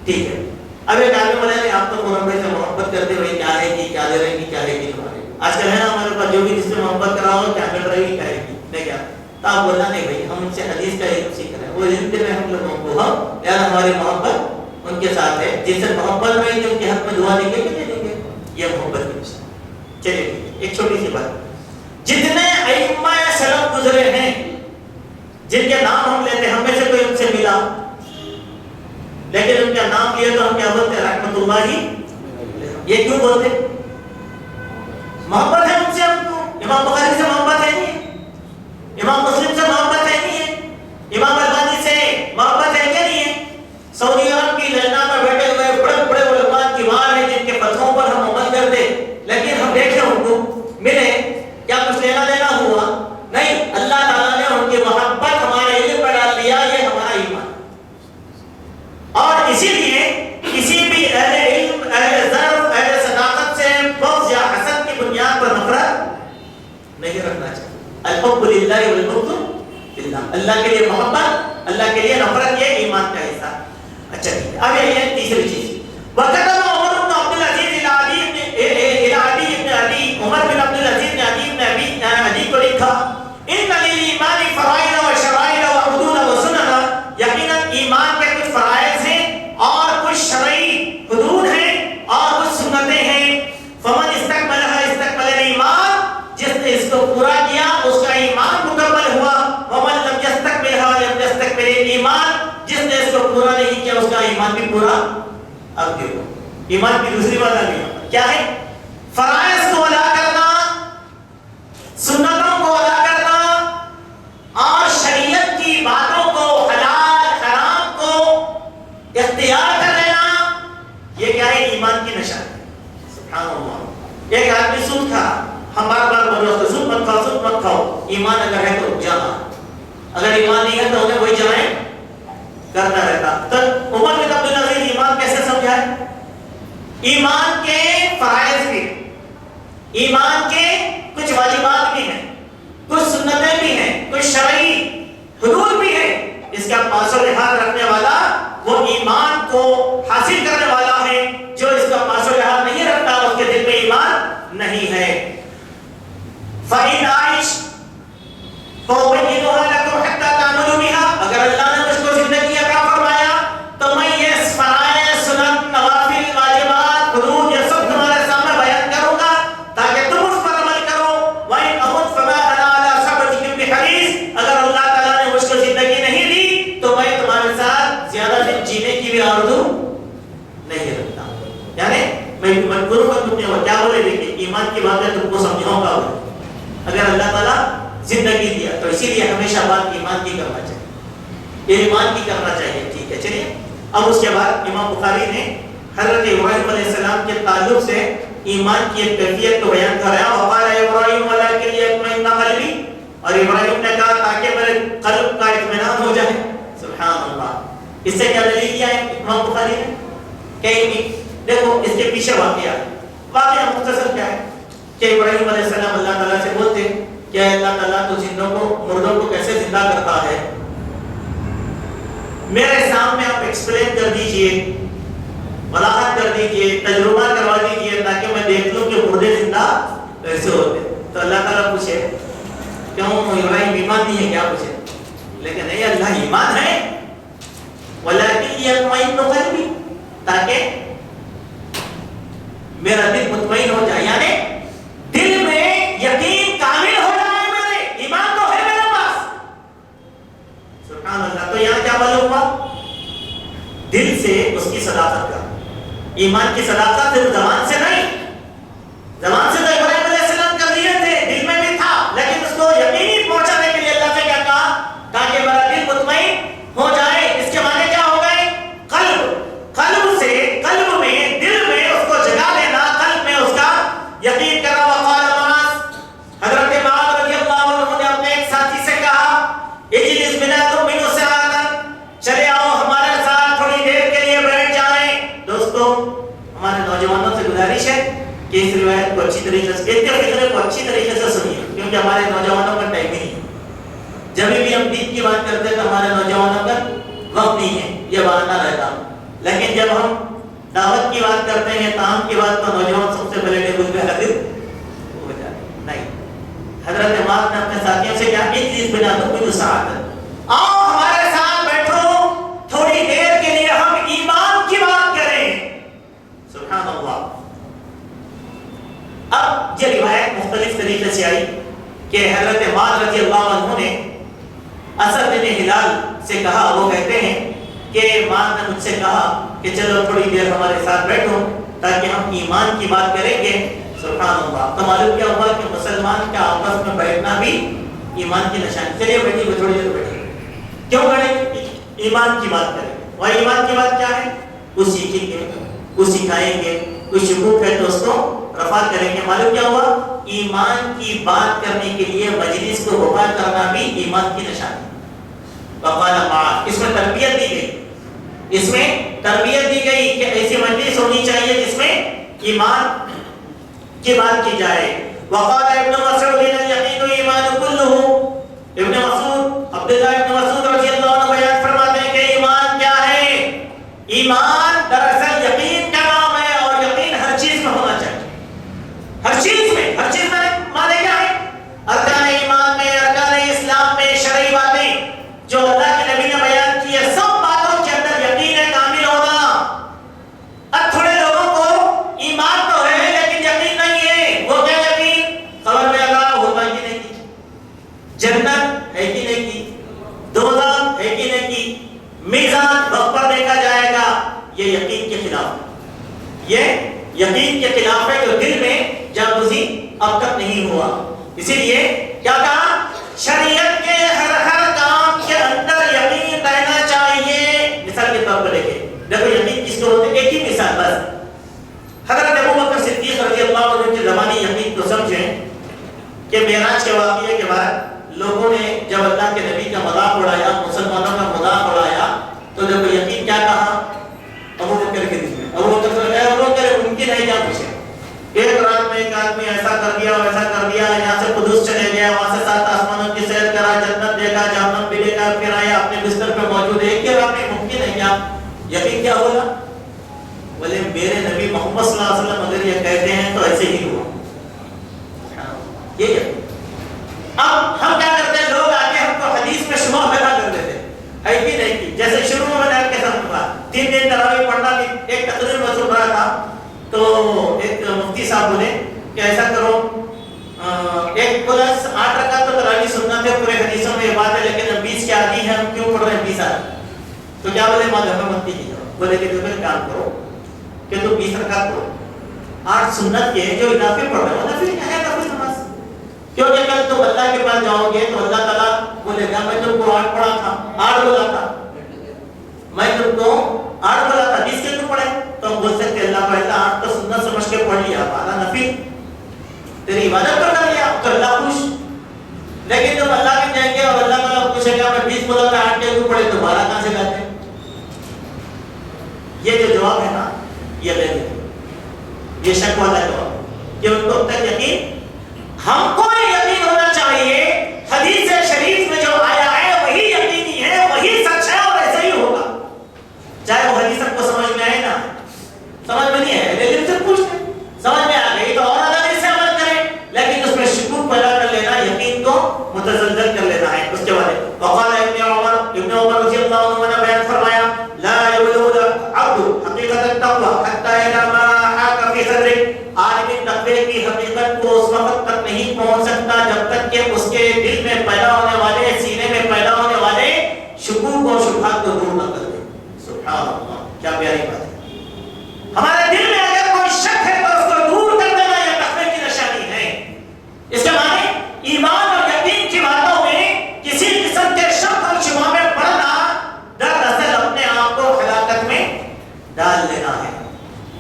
ٹھیک ہے, اب ایک آدمی بولے نہیں آپ تو قرآن بھائی سے محبت کرتے ہوئے کیا ہے کہ کیا دے رہے ہیں, کیا ہے کہ تمہارے آج کل ہے نا ہمارے پاس جو بھی جس سے محبت کرا ہو کیا مل رہی ہے, کیا ہے کہ کیا. تو آپ بولنا نہیں بھائی ہم ان سے حدیث کا علم سیکھ رہے ہیں, وہ علم دے رہے ہیں ہم لوگوں کو, ہم یار ہماری محبت ان کے ساتھ ہے, جس سے محبت نہیں ان کے حق میں دعا دیں گے کہ نہیں دیں گے, یہ محبت کی نشانی. چلیے ایک چھوٹی سی بات, جتنے ائمہ سلف گزرے ہیں جن کے نام ہم لیتے ہیں, ہم میں سے کوئی ان سے ملا لیکن ان کا نام لیا تو ہم کیا بولتے ہیں رحمت اللہ ہی. یہ کیوں بولتے؟ محبت ہے ان سے ہم کو. امام بخاری سے محبت ہے نہیں, امام مسلم سے محبت ہے نہیں ہے, امام البانی سے محبت ہے کیا نہیں ہے. سعودی عرب کی لجنا پر بیٹھے ہوئے بڑے بڑے علماء کبار ہیں جن کے فتووں پر ہم عمل کرتے, لیکن ہم دیکھیں ان کو ملے کیا کچھ لینا دینا ہوا نہیں. اللہ تعالیٰ نے ان کی محبت ہمارے علم پر ڈال دیا, یہ ہمارا ایمان. اور اسی لیے کسی بھی اہل علم, اہل ظرف, اہل صداقت سے بغض یا حسد کی بنیاد پر نفرت نہیں رکھنا چاہیے. الحب للہ والبغض للہ, اللہ کے لیے محبت, اللہ کے لیے نفرت, یہ ایمان کا حصہ. اچھا ٹھیک ہے, اب یہ ہے تیسری چیز. وَكَتَبَ عُمَرُ بْنُ عَبْدِ الْعَزِيزِ إِلَىٰ عَدِيِّ بْنِ عَدِيِّ, عمر بن عبد العزیز نے عدی بن عدی کو لکھا, ان للایمان فرائض و شرائع و حدود و سنن, یقیناً ایمان کے کچھ فرائض ہیں اور کچھ شرعی حدود ہیں اور کچھ سنتیں ہیں. فمن استکملها استکمل الایمان, جس نے اس کو پورا کیا اس کا ایمان مکمل ہوا. ومن لم یستکملها لم یستکمل الایمان, جس نے اس کو پورا نہیں کیا اس کا ایمان بھی پورا. اب دیکھو ایمان کی دوسری بات آ گئی کیا ہے, فرائض کو ادا کرنا, سنتوں کو ادا کرنا اور شریعت کی باتوں کو, حلال حرام کو اختیار کر لینا, یہ کیا ہے ایمان کی نشانی. سبحان اللہ. ایک آدمی سود کھا, ہم بار بار بول رہے ہیں سود مت کھاؤ, سود مت کھاؤ. ایمان اگر ہے تو جانا, اگر ایمان نہیں ہے تو انہیں وہی جائیں کرتا رہتا. تو عمر بن عبد العزیز ایمان کیسے سمجھائے؟ ایمان کے فرائض بھی, ایمان کے کچھ واجبات بھی ہیں, کچھ سنتیں بھی ہیں, کچھ شرعی حدود بھی ہیں. اس کا پاس و لحاظ رکھنے والا وہ ایمان کو حاصل کرنے والا ہے, جو اس کا پاس و لحاظ نہیں رکھتا اس کے دل میں ایمان نہیں ہے. فَإِنْ عَائِشْ فَأُبَيِّنُهَا لَكُمْ حَتَّى تَعْمَلُوا بِهَا, اگر اللہ نے مجھ کو زندگی عطا فرمایا تو میں یہ فرائض, سنت, نوافل, واجبات, حدود یہ سب تمہارے سامنے بیان کروں گا تاکہ تم اس پر عمل کرو. وَإِنْ أَمُتْ فَمَا أَنَا عَلَىٰ صَحْبَتِكُمْ بِحَرِيصٍ, اگر اللہ تعالیٰ نے مجھ کو زندگی نہیں دی تو میں تمہارے ساتھ زیادہ دن جینے کی بھی آرزو نہیں رکھتا. یعنی میں مجبور ہوں کہ تم کیا بولے, دیکھیں ایمان کی باتیں تم کو سمجھاؤں گا. اگر اللہ تعالیٰ زندگی دیا تو اسی لیے ہمیشہ بات ایمان کی کرنا چاہیے, یہ ایمان کی کرنا چاہیے. ٹھیک ہے, چلیے اب اس کے بعد امام بخاری نے حضرت ابراہیم علیہ السلام کے تعلق سے ایمان کی ایک کیفیت کو بیان کرایا. وقال ابراہیم ولکن لیطمئن قلبی, اور ابراہیم نے کہا تاکہ میرے قلب کا اطمینان ہو جائے. سبحان اللہ. اس سے کیا دلیل کیا ہے امام بخاری نے کہ دیکھو اس کے پیچھے واقعہ مختصر کیا ہے کہ ابراہیم علیہ السلام اللہ تعالیٰ سے بولتے کہ اللہ تعالیٰ تو زندوں کو, مردوں کو کیسے زندہ کرتا ہے, میرے سامنے آپ ایکسپلین کر دیجئے, وضاحت کر دیجئے, تجربہ کروا دیجئے تاکہ میں دیکھ لوں کہ مردے زندہ کیسے ہوتے. تو اللہ تعالیٰ پوچھے کیوں ابراہیم ایمان نہیں ہے کیا پوچھے, لیکن نہیں اللہ ایمان ہے. ولیکن یطمئن قلبی, تاکہ میرا دل مطمئن ہو جائے, یعنی دل میں یقین کامل ہو جائے, میرے ایمان تو ہے میرے پاس. سبحان اللہ. تو یہاں کیا معلوم ہوا, دل سے اس کی صداقت کا, ایمان کی صداقت صرف زبان سے نہیں, زبان سے تو ابراہیم علیہ السلام کر دیے تھے, دل میں بھی تھا, لیکن اچھی طریقے سے فکرے کو اچھی طریقے سے سنیے، کیونکہ ہمارے نوجوانوں کا ٹائم ہی نہیں، جب بھی ہم دین کی بات کرتے ہیں تو ہمارے نوجوانوں کا وقت نہیں ہے، یہ بہانہ رہتا، لیکن جب ہم دعوت کی بات کرتے ہیں، تعام کی بات، تو نوجوان سب سے پہلے ٹیبل پہ حاضر ہو جاتے ہیں۔ نہیں، حضرت معاذ نے اپنے ساتھیوں سے کہا ایک چیز بنا دو، کوئی سعادت، آؤ ہمارے ساتھ بیٹھو، تھوڑی دیر کے لیے ہم ایمان کی بات کریں۔ سبحان اللہ۔ اب یہ روایت مختلف طریقے سے آئی کہ حضرت معاذ رضی اللہ عنہ نے اسد بن ہلال سے کہا، وہ کہتے ہیں کہ معاذ نے مجھ سے کہا کہ چلو تھوڑی دیر ہمارے ساتھ بیٹھو تاکہ ہم ایمان کی بات کریں گے۔ سبحان اللہ۔ تو معلوم کیا ہوا کہ مسلمان کا آپس میں بیٹھنا بھی ایمان کی نشانی۔ چلیے بیٹھیے، تھوڑی دیر بیٹھیے، کیوں بیٹھیں؟ ایمان کی بات کریں گے۔ اور ایمان کی بات کیا ہے؟ کچھ سیکھیں گے، کچھ سکھائیں گے، کچھ شکوک ہے تو اس کو رفع کریں گے۔ معلوم کیا ہوا؟ ایمان کی بات کرنے کے لیے مجلس کو رفع کرنا بھی ایمان کی نشانی۔ وقال معاذ، اس میں تربیت دی گئی، اس میں تربیت دی گئی کہ ایسی مجلس ہونی چاہیے جس میں ایمان کی بات کی جائے۔ وقال ابن مسعود الیقین ایمان کلہ، ابن مسعود عبداللہ ابن مسعود رضی اللہ عنہ بیان فرماتے ہیں کہ ایمان کیا ہے؟ ایمان دراصل یقین کا نام ہے، اور یقین ہر چیز میں ہونا چاہیے، ہر چیز میں مانے کیا ہے؟ ارکان ایمان میں، ارکان اسلام میں، شرعی باتیں جو اللہ کے نبی نے بیان کی ہے، سب باتوں کے اندر یقین ہے کامل ہونا۔ اب تھوڑے لوگوں کو ایمان تو ہے لیکن یقین نہیں ہے، وہ کیا یقین؟ خبر میں اللہ ہوگا کہ نہیں کی، جنت ہے کہ نہیں کی، دوزخ ہے کہ نہیں کی، میزان وقت پر دیکھا جائے گا، یہ یقین کے خلاف ہے، یہ یقین کے خلاف ہے جو دل میں جاگزی اب تک نہیں ہوا۔ اسی لیے کیا کہا؟ شریعت کے ہر کام کے اندر یقین رہنا چاہیے۔ مثال کے طور پر دیکھو یقین کس کو ہوتے ہیں؟ ایک ہی مثال بس، حضرت ابوبکر صدیق رضی اللہ عنہ کی زبانی یقین کو سمجھیں کہ معراج کے واقعے کے بعد لوگوں نے جب اللہ کے نبی کا مذاق اڑایا، مسلمانوں کا مذاق اڑایا، تو دیکھو یقین کیا کہا ابوبکر کے دل میں؟ ابوبکر ممکن ہے کیا پوچھے؟ ایک رات میں ایک آدمی ایسا کر دیا ویسا کر دیا، یہاں سے قدس چلے گیا، وہاں سے 7 آسمانوں کی سیر کرا، جنت دیکھا، جہنم بھی دیکھا، پھر آیا اپنے بستر پہ موجود ہے، ایک ہی رات میں ممکن ہے کیا؟ یقین کیا ہوگا؟ بولے میرے نبی محمد صلی اللہ علیہ وسلم اگر یہ کہتے ہیں تو ایسے ہی ہوا، یہ یقین۔ اب ہم کیا کرتے ہیں؟ لوگ آگے ہم کو حدیث میں شبہ پیدا کر دیتے ہیں، ہے کہ نہیں کی؟ جیسے شروع میں میں نے کے ساتھ کہا 3 دن تراویح پڑھنا، ایک تقریر میں سن رہا تھا تو ایک مفتی صاحب بولے کہ ایسا کرو 1+8 رکعت تو تراویح سننا تھے، پورے حدیثوں میں یہ بات ہے، لیکن اب 20 کی آدھی ہے، ہم کیوں پڑھ رہے ہیں 20 آدھی؟ تو کیا بولے مذہب میں مت کیجیے، بولے کہ تم کام کرو کہ تم 20 رکعت پڑھو، 8 سنت کے جو اضافے پڑھ رہے ہو نفل ہے، نفل نماز، کیونکہ کل تم اللہ کے پاس جاؤ گے تو اللہ تعالیٰ بولے گا میں تم کو 8 پڑھا تھا، 8 بولا تھا، میں تم کو 8 بولا تھا، 20 کے کیوں پڑھے؟ تو ہم بول سکتے اللہ پہلا 8 تو سنت سمجھ کے پڑھ لیا، 12 نفل تیری عبادت پر کر لیا تو اللہ خوش، لیکن تم اللہ کے جائیں گے اور اللہ تعالیٰ پوچھے گا میں 20 بولا تھا 8 کے کیوں پڑھے تو 12 کہاں سے لاتے؟ یہ جو جواب ہے نا یہ غیر ہے، یہ شک والا جواب، کہ ان کو تک یقین، ہم کو یقین ہونا چاہیے حدیث شریف میں جو آیا ہے وہی یقینی ہے، وہی سچ ہے اور ایسے ہی ہوگا، چاہے وہ حدیث کو سمجھ میں آئے نا سمجھ میں نہیں ہے، لیکن سے پوچھتے سمجھ میں آ گئی تو اور زیادہ اس سے عمل کریں، لیکن اس میں شکوک پیدا کر لینا، یقین کو متزلزل کر لینا ہے۔ اس کے بعد وقال ابن عمر رضی اللہ عنہ نے بیان فرمایا لا يبلغ العبد حقیقت التقوى حتى اذا ما حاك في صدره، عالم تقوی کی حقیقت کو اس وقت تک نہیں پہنچ سکتا جب تک کہ اس کے دل میں پیدا ہونے والے، سینے میں پیدا ہونے والے شکوک اور شبہات کو دور نہ کر دے۔ سبحان اللہ، کیا پیاری بات ہے۔ ہمارے دل میں اگر کوئی شک ہے تو اس کو دور کر دینا یہ تقوی کی نشانی ہے۔ اس کے معنی ایمان اور یقین کی باتوں میں کسی قسم کے شک اور شبہ میں پڑنا دراصل اپنے آپ کو ہلاکت میں ڈال لینا ہے۔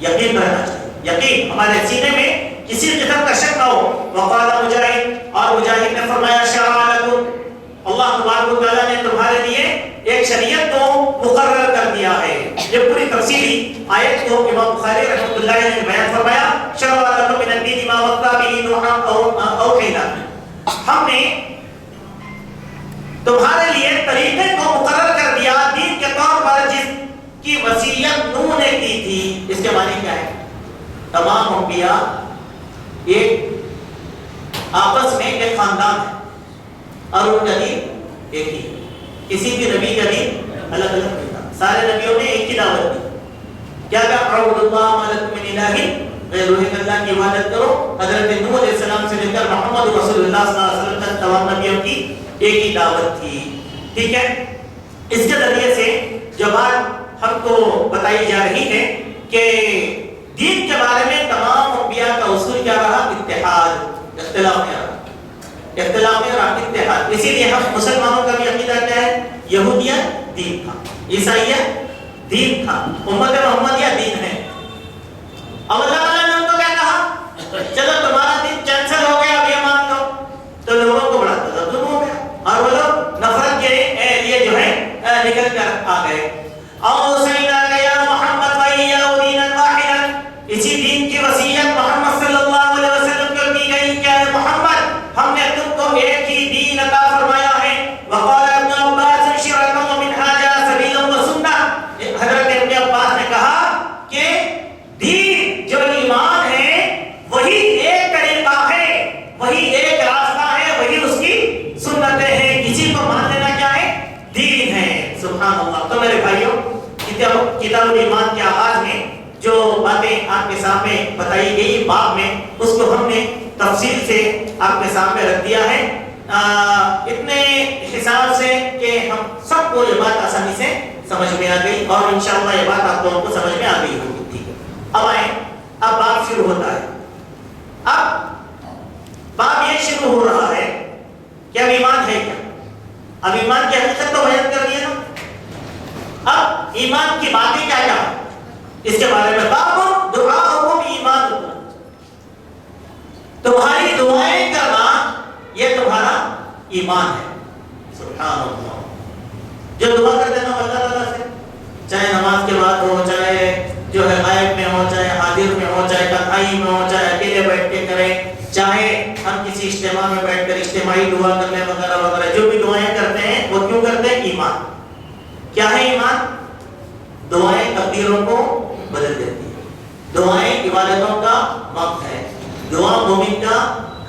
یقین رہنا چاہیے، یقین ہمارے سینے میں کسی قسم کا شک نہ ہو۔ وقال مجاہد، اور مجاہد نے فرمایا شرع لکم، اللہ تبارک و تعالیٰ نے تمہارے لیے ایک شریعت کو مقرر کر دیا ہے۔ یہ پوری تفصیلی آیت کو امام بخاری رحمۃ اللہ علیہ نے بیان فرمایا، شرع لکم من الدین ما وصى به نوحا اوحینا، ہم نے تمہارے لیے طریقے کو مقرر کر دیا دین کے طور پر جس کی وصیت نوح نے کی تھی. اس کے معنی کیا ہے؟ تمام انبیاء ایک آپس میں ایک خاندان ہے اور ان کا دین ایک ہی. کسی بھی نبی کا دین الگ الگ نہیں تھا. سارے نبیوں نے ایک ہی دعوت دی. کیا کہ اعبدوا اللہ ما لکم من الہ غیرہ، اللہ کی عبادت کرو. حضرت نوح علیہ السلام سے لے کر محمد رسول اللہ صلی اللہ علیہ وسلم تک تمام نبیوں کی ایک ہی دعوت تھی. ٹھیک ہے. اس کے ذریعے سے جو بات ہم کو بتائی جا رہی ہے کہ دین کے بارے میں تمام انبیاء کا اصول کیا رہا؟ اتحاد، اختلاف نہیں رہا. اختلاف نہیں رہا، اتحاد. اسی لیے ہم مسلمانوں کا بھی عقیدہ کیا ہے؟ یہودیت دین تھا، عیسائیت دین تھا، امت محمدیہ دین ہے. اب اللہ تعالیٰ نے ان کو کیا کہا؟ چلو تمہارا دین کینسل ہو گیا، اب یہ مان لو. تو لوگوں کو بڑا تذبذب ہو گیا اور وہ لوگ نفرت کے لیے جو ہے نکل کر آ گئے. اوصیناک یا محمد وإیاه دینا واحدا، اسی دین کی وصیت محمد صلی اللہ علیہ وسلم کو کی گئی کہ اے محمد ہم نے تم کو ایک ہی دین عطا فرمایا ہے. وقال ابن عباس شرعا ومنهاجا سبیلا وسنہ، حضرت ابن عباس نے کہا کہ دین جو ایمان ہے وہی ایک طریقہ ہے، وہی ایک راستہ ہے، وہی اس کی سنتیں ہیں. اسی کو مان لینا کیا ہے؟ دین ہے. سبحان اللہ. تو میرے بھائیوں، کتاب الایمان کے آغاز میں جو باتیں آپ کے سامنے بتائی گئی باب میں، اس کو ہم نے تفصیل سے آپ کے سامنے رکھ دیا ہے اتنے حساب سے کہ ہم سب کو یہ بات آسانی سے سمجھ میں آ گئی اور انشاءاللہ یہ بات آپ لوگوں کو سمجھ میں آ گئی ہوگی. ٹھیک ہے. اب آئیں، اب باب شروع ہوتا ہے. اب باب یہ شروع ہو رہا ہے کہ اب ایمان ہے کیا؟ اب ایمان کی حقیقت تو بیان کر دیا نا. اب ایمان کی باتیں کیا کیا اس کے بارے میں باب دعاؤکم ایمانکم، تمہاری دعائیں کرنا یہ تمہارا ایمان ہے. سبحان اللہ. جو دعا کرتے ہیں نا اللہ تعالیٰ سے، چاہے نماز کے بعد ہو، چاہے جو ہے غائب میں ہو، چاہے حاضر میں ہو، چاہے تنہائی میں ہو، چاہے اکیلے بیٹھ کے کریں، چاہے ہم کسی اجتماع میں بیٹھ کر اجتماعی دعا کرنے وغیرہ وغیرہ، جو بھی دعائیں کرتے ہیں وہ کیوں کرتے ہیں؟ ایمان. کیا ہے ایمان؟ دعائیں تقدیروں کو بدل دیتی ہے. دعائیں عبادتوں کا وقت ہے. دعا مومن کا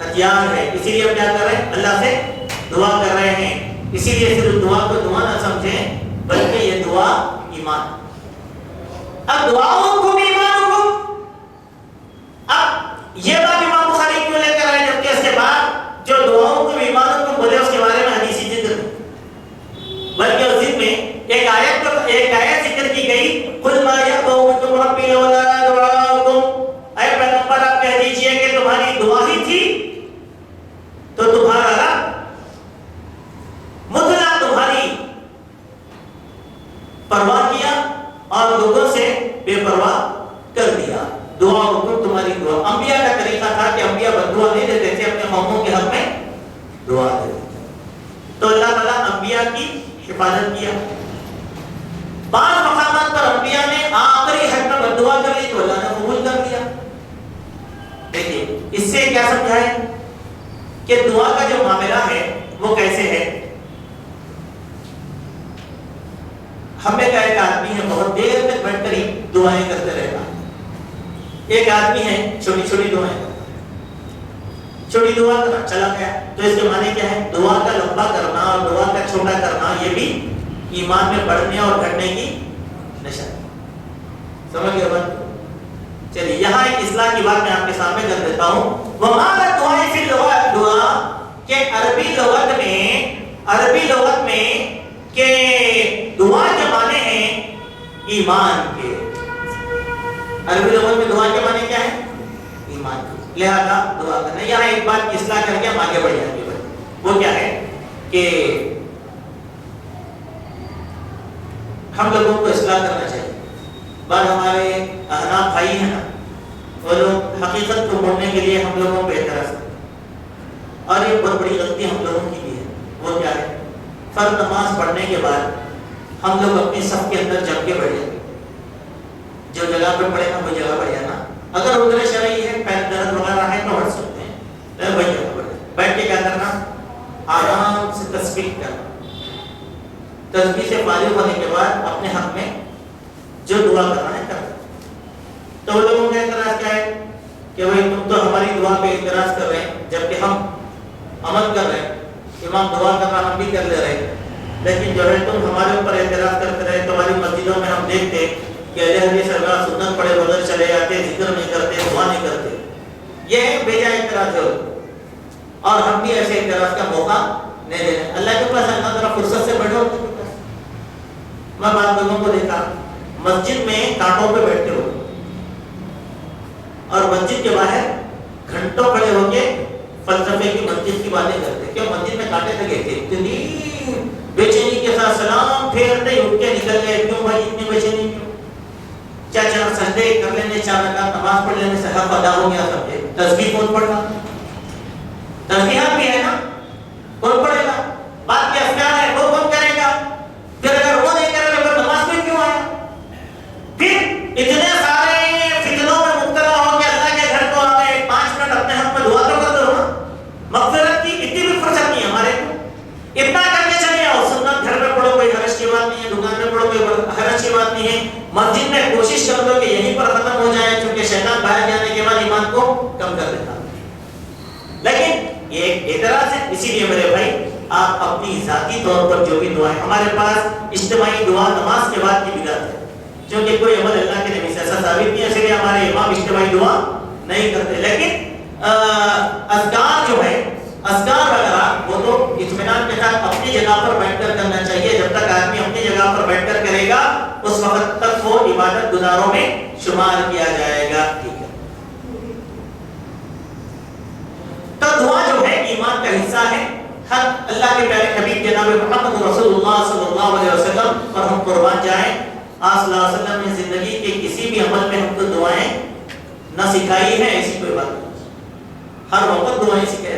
ہتھیار ہے. اسی لیے ہم کیا کر رہے ہیں؟ اللہ سے دعا کر رہے ہیں. اسی لیے صرف دعا کو دعا نہ سمجھیں بلکہ یہ دعا ایمان. اب دعاؤکم ایمانکم، اب یہ بات امام بخاری کیوں لے کر آئے جبکہ اس کے بعد جو دعاؤکم ایمانکم بولے اس کے بارے میں حدیثی ذکر نہیں، بلکہ اس ذکر میں ایک آیت ذکر کی گئی، قل ما یعبأ بکم ربی لولا دعاؤکم. اے پیغمبر آپ کہہ دیجئے کہ تمہاری دعا ہی تھی تو تمہارا رب مطلق تمہاری پرواہ کیا اور لوگوں سے بے پرواہ کر دیا. دعا حکم تمہاری دعا. انبیاء کا طریقہ تھا کہ انبیاء بددعا نہیں دیتے تھے، اپنے قوموں کے حق میں دعا دیتے تھے. تو اللہ تعالیٰ انبیاء کی حفاظت کیا. بعض مقامات پر انبیاء نے آخری حد میں بددعا کر لی تو اللہ نے قبول کر لیا. دیکھیے اس سے کیا سمجھا ہے کہ دعا کا جو معاملہ ہے وہ کیسے ہے. ہمیں کا ایک آدمی ہے بہت دیر تک بیٹھ کر ہی دعائیں کرتے رہتا. ایک آدمی ہے چھوٹی چھوٹی دعائیں کرتا، چھوٹی دعا کرنا چلا گیا. تو اس کے معنی کیا ہے؟ دعا کا لمبا کرنا اور دعا کا چھوٹا کرنا یہ بھی ایمان میں بڑھنے اور گھٹنے کی نشانی. سمجھ گئے بات؟ چلیے یہاں ایک اصلاح کی بات میں آپ کے سامنے کر دیتا ہوں. وَمَا دعائیں فی اللغت، دعا کہ عربی لغت میں کہ دعا کے معنی ہیں ایمان کے. عربی لغت میں دعا کے معنی کیا ہے؟ ایمان کے. لہذا دعا کرنا. یہاں ایک بات کی اصلاح کر کے ہم آگے بڑھ جائیں گے. وہ کیا ہے کہ ہم لوگوں کو اصلاح کرنا چاہیے. بعض ہمارے احناف بھائی ہیں نا، وہ لوگ حقیقت کو موڑنے کے لیے ہم لوگوں کو اعتراض کرتے ہیں اور یہ بہت بڑی غلطی ہم لوگوں کی بھی ہے. وہ کیا ہے؟ فرض نماز پڑھنے کے بعد ہم لوگ اپنی صف کے اندر جم کے بیٹھ جائیں. جو جگہ پہ پڑھے نا وہ جگہ پڑھ جانا. اگر ادھر شرعی ہے، پیر درد وغیرہ ہے تو تصفیق کرنا. تسبیح سے فارغ ہونے کے بعد اپنے حق میں جو دعا کرنا ہے کرنا. تو وہ لوگوں کا اعتراض کیا ہے کہ بھائی تم تو ہماری دعا پہ اعتراض کر رہے ہیں جبکہ ہم عمل کر رہے ہیں. امام دعا کر رہا ہم بھی کر لے رہے ہیں, لیکن جو ہے تم ہمارے اوپر اعتراض کرتے رہے. تمہاری مسجدوں میں ہم دیکھتے کہ اہل حدیث سرکار سنت پڑھے بغیر چلے جاتے, ذکر نہیں کرتے, دعا نہیں کرتے. یہ بے جا اعتراض ہے اور ہم بھی ایسے اعتراض کا موقع نہیں دے رہے. اللہ کے پاس اللہ ذرا فرصت سے بیٹھو. میں بعض لوگوں کو دیکھا مسجد میں کانٹوں پہ بیٹھتے ہو اور مسجد کے باہر گھنٹوں کھڑے ہو کے فلسفے کی مسجد کی باتیں کرتے. کیوں؟ مسجد میں کانٹے لگے تھے. اتنی بے چینی کے ساتھ سلام پھیرتے اٹھ کے نکل گئے. کیوں بھائی اتنی بے چینی کیوں؟ چار چار سجدے کر لینے, 4 رکعت نماز پڑھ لینے سے حق ادا ہو گیا سمجھے. تسبیح کون پڑھا؟ تسبیحات بھی ہے نا, کون پڑھے گا؟ بات کے اذکار ہے وہ کون کرے گا؟ پھر اگر وہ نہیں کرے گا تو نماز میں کیوں آیا؟ پھر اتنے سارے فتنوں میں مبتلا ہو کے اللہ کے گھر کو آئے, 5 منٹ اپنے حق میں دعا تو کر دو نا. مغفرت کی اتنی بھی فرصت نہیں ہمارے کو. اتنا کر کے چلے آؤ. سنت گھر میں پڑھو, کوئی حرج کی بات نہیں ہے. دکان میں پڑھو, کوئی حرج کی بات نہیں ہے. مسجد میں کوشش کر دو کہ یہیں پر ختم ہو جائے, چونکہ شیطان باہر جانے کے بعد ایمان کو کم کر دیتا. لیکن یہ ایک اعتراض ہے. اسی لیے میرے بھائی آپ اپنی ذاتی طور پر جو بھی دعائیں, ہمارے پاس اجتماعی دعا نماز کے بعد کی بدعت ہے, کیونکہ کوئی عمل اللہ کے نبی سے ایسا ثابت نہیں ہے, اس لیے ہمارے امام اجتماعی دعا نہیں کرتے. لیکن اذکار جو ہے, اذکار وغیرہ وہ تو اطمینان کے ساتھ اپنی جگہ پر بیٹھ کر کرنا چاہیے. جب تک آدمی اپنی جگہ پر بیٹھ کر کرے گا اس وقت تک وہ عبادت گزاروں میں شمار کیا جائے گا. ٹھیک ہے, تو دعا جو ہے ایمان کا حصہ ہے. ہر اللہ کے پیارے حبیب جناب محمد رسول اللہ صلی اللہ علیہ وسلم پر ہم قربان جائیں. آپ صلی اللہ علیہ وسلم نے زندگی کے کسی بھی عمل میں ہم کو دعائیں نہ سکھائی ہیں, ایسی کوئی بات نہیں. ہر وقت دعائیں سکھائے.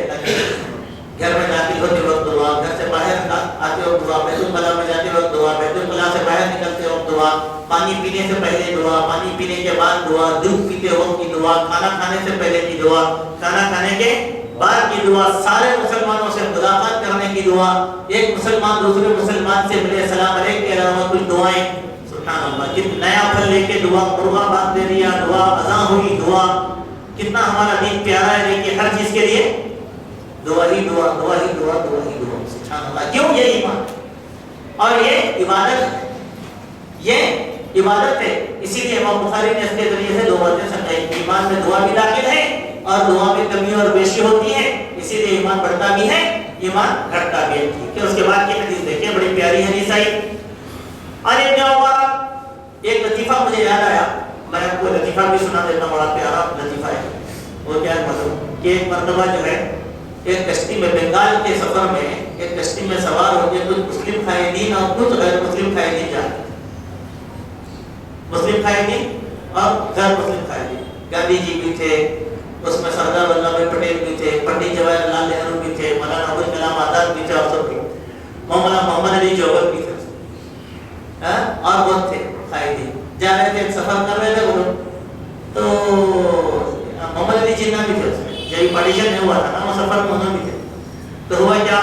گھر میں داخل ہوتے وقت دعا, گھر سے باہر آتے وقت دعا, بیت الخلا میں جاتے وقت دعا, بیت الخلا سے باہر نکلتے وقت دعا, پانی پینے سے پہلے دعا, پانی پینے کے بعد دعا, دودھ پیتے وقت کی دعا, کھانا کھانے سے پہلے کی دعا, کھانا کھانے کے بعد کی دعا, سارے مسلمانوں سے ملاقات کرنے کی دعا, ایک مسلمان دوسرے مسلمان سے ملے سلام علیکم کے علاوہ کچھ دعائیں. سبحان اللہ, نیا پھل لے کے دعا, مرغا باندھ دے دیا دعا, اذان ہوئی دعا. کتنا ہمارا دین پیارا ہے, دیکھیے ہر چیز کے لیے دعا ہی دعا, دعا ہی دعا, دعا ہی دعا. سبحان اللہ. کیوں؟ یہ ایمان اور یہ عبادت ہے, یہ عبادت ہے. اسی لیے امام بخاری نے اس کے ذریعے سے 2 باتیں سمجھائی. ایمان میں دعا بھی داخل ہے اور دعا میں کمی اور بیشی ہوتی ہے, اسی لیے ایمان بڑھتا بھی ہے, ایمان گھٹتا بھی ہے. ٹھیک ہے, اس کے بعد کی حدیث دیکھیں, بڑی پیاری حدیث آئی. اور ابن عمر, ایک لطیفہ مجھے یاد آیا, میں آپ کو لطیفہ بھی سنا دیتا ہوں, بڑا پیارا لطیفہ ہے. وہ کیا ہے مطلب کہ ایک مرتبہ جو ہے ایک کشتی میں, بنگال کے سفر میں ایک کشتی میں سوار ہو کے کچھ مسلم قائدین اور کچھ غیر مسلم قائدین جاتے. مسلم قائدین اور غیر مسلم قائدین. گاندھی جی بھی تھے, اس میں سردار ولبھ بھائی پٹیل بھی تھے, پنڈت جواہر لال نہرو بھی تھے, مولانا ابوالکلام کلام آزاد بھی تھے, اور سب بھی, مولانا محمد علی جوہر بھی تھے, اور بہت تھے قائدین. جا رہے تھے, سفر کر رہے تھے وہ لوگ. تو محمد علی جناح بھی تھے اس میں, جب پارٹیشن نہیں ہوا تھا نا, وہ سفر میں انہوں بھی تھے. تو ہوا کیا,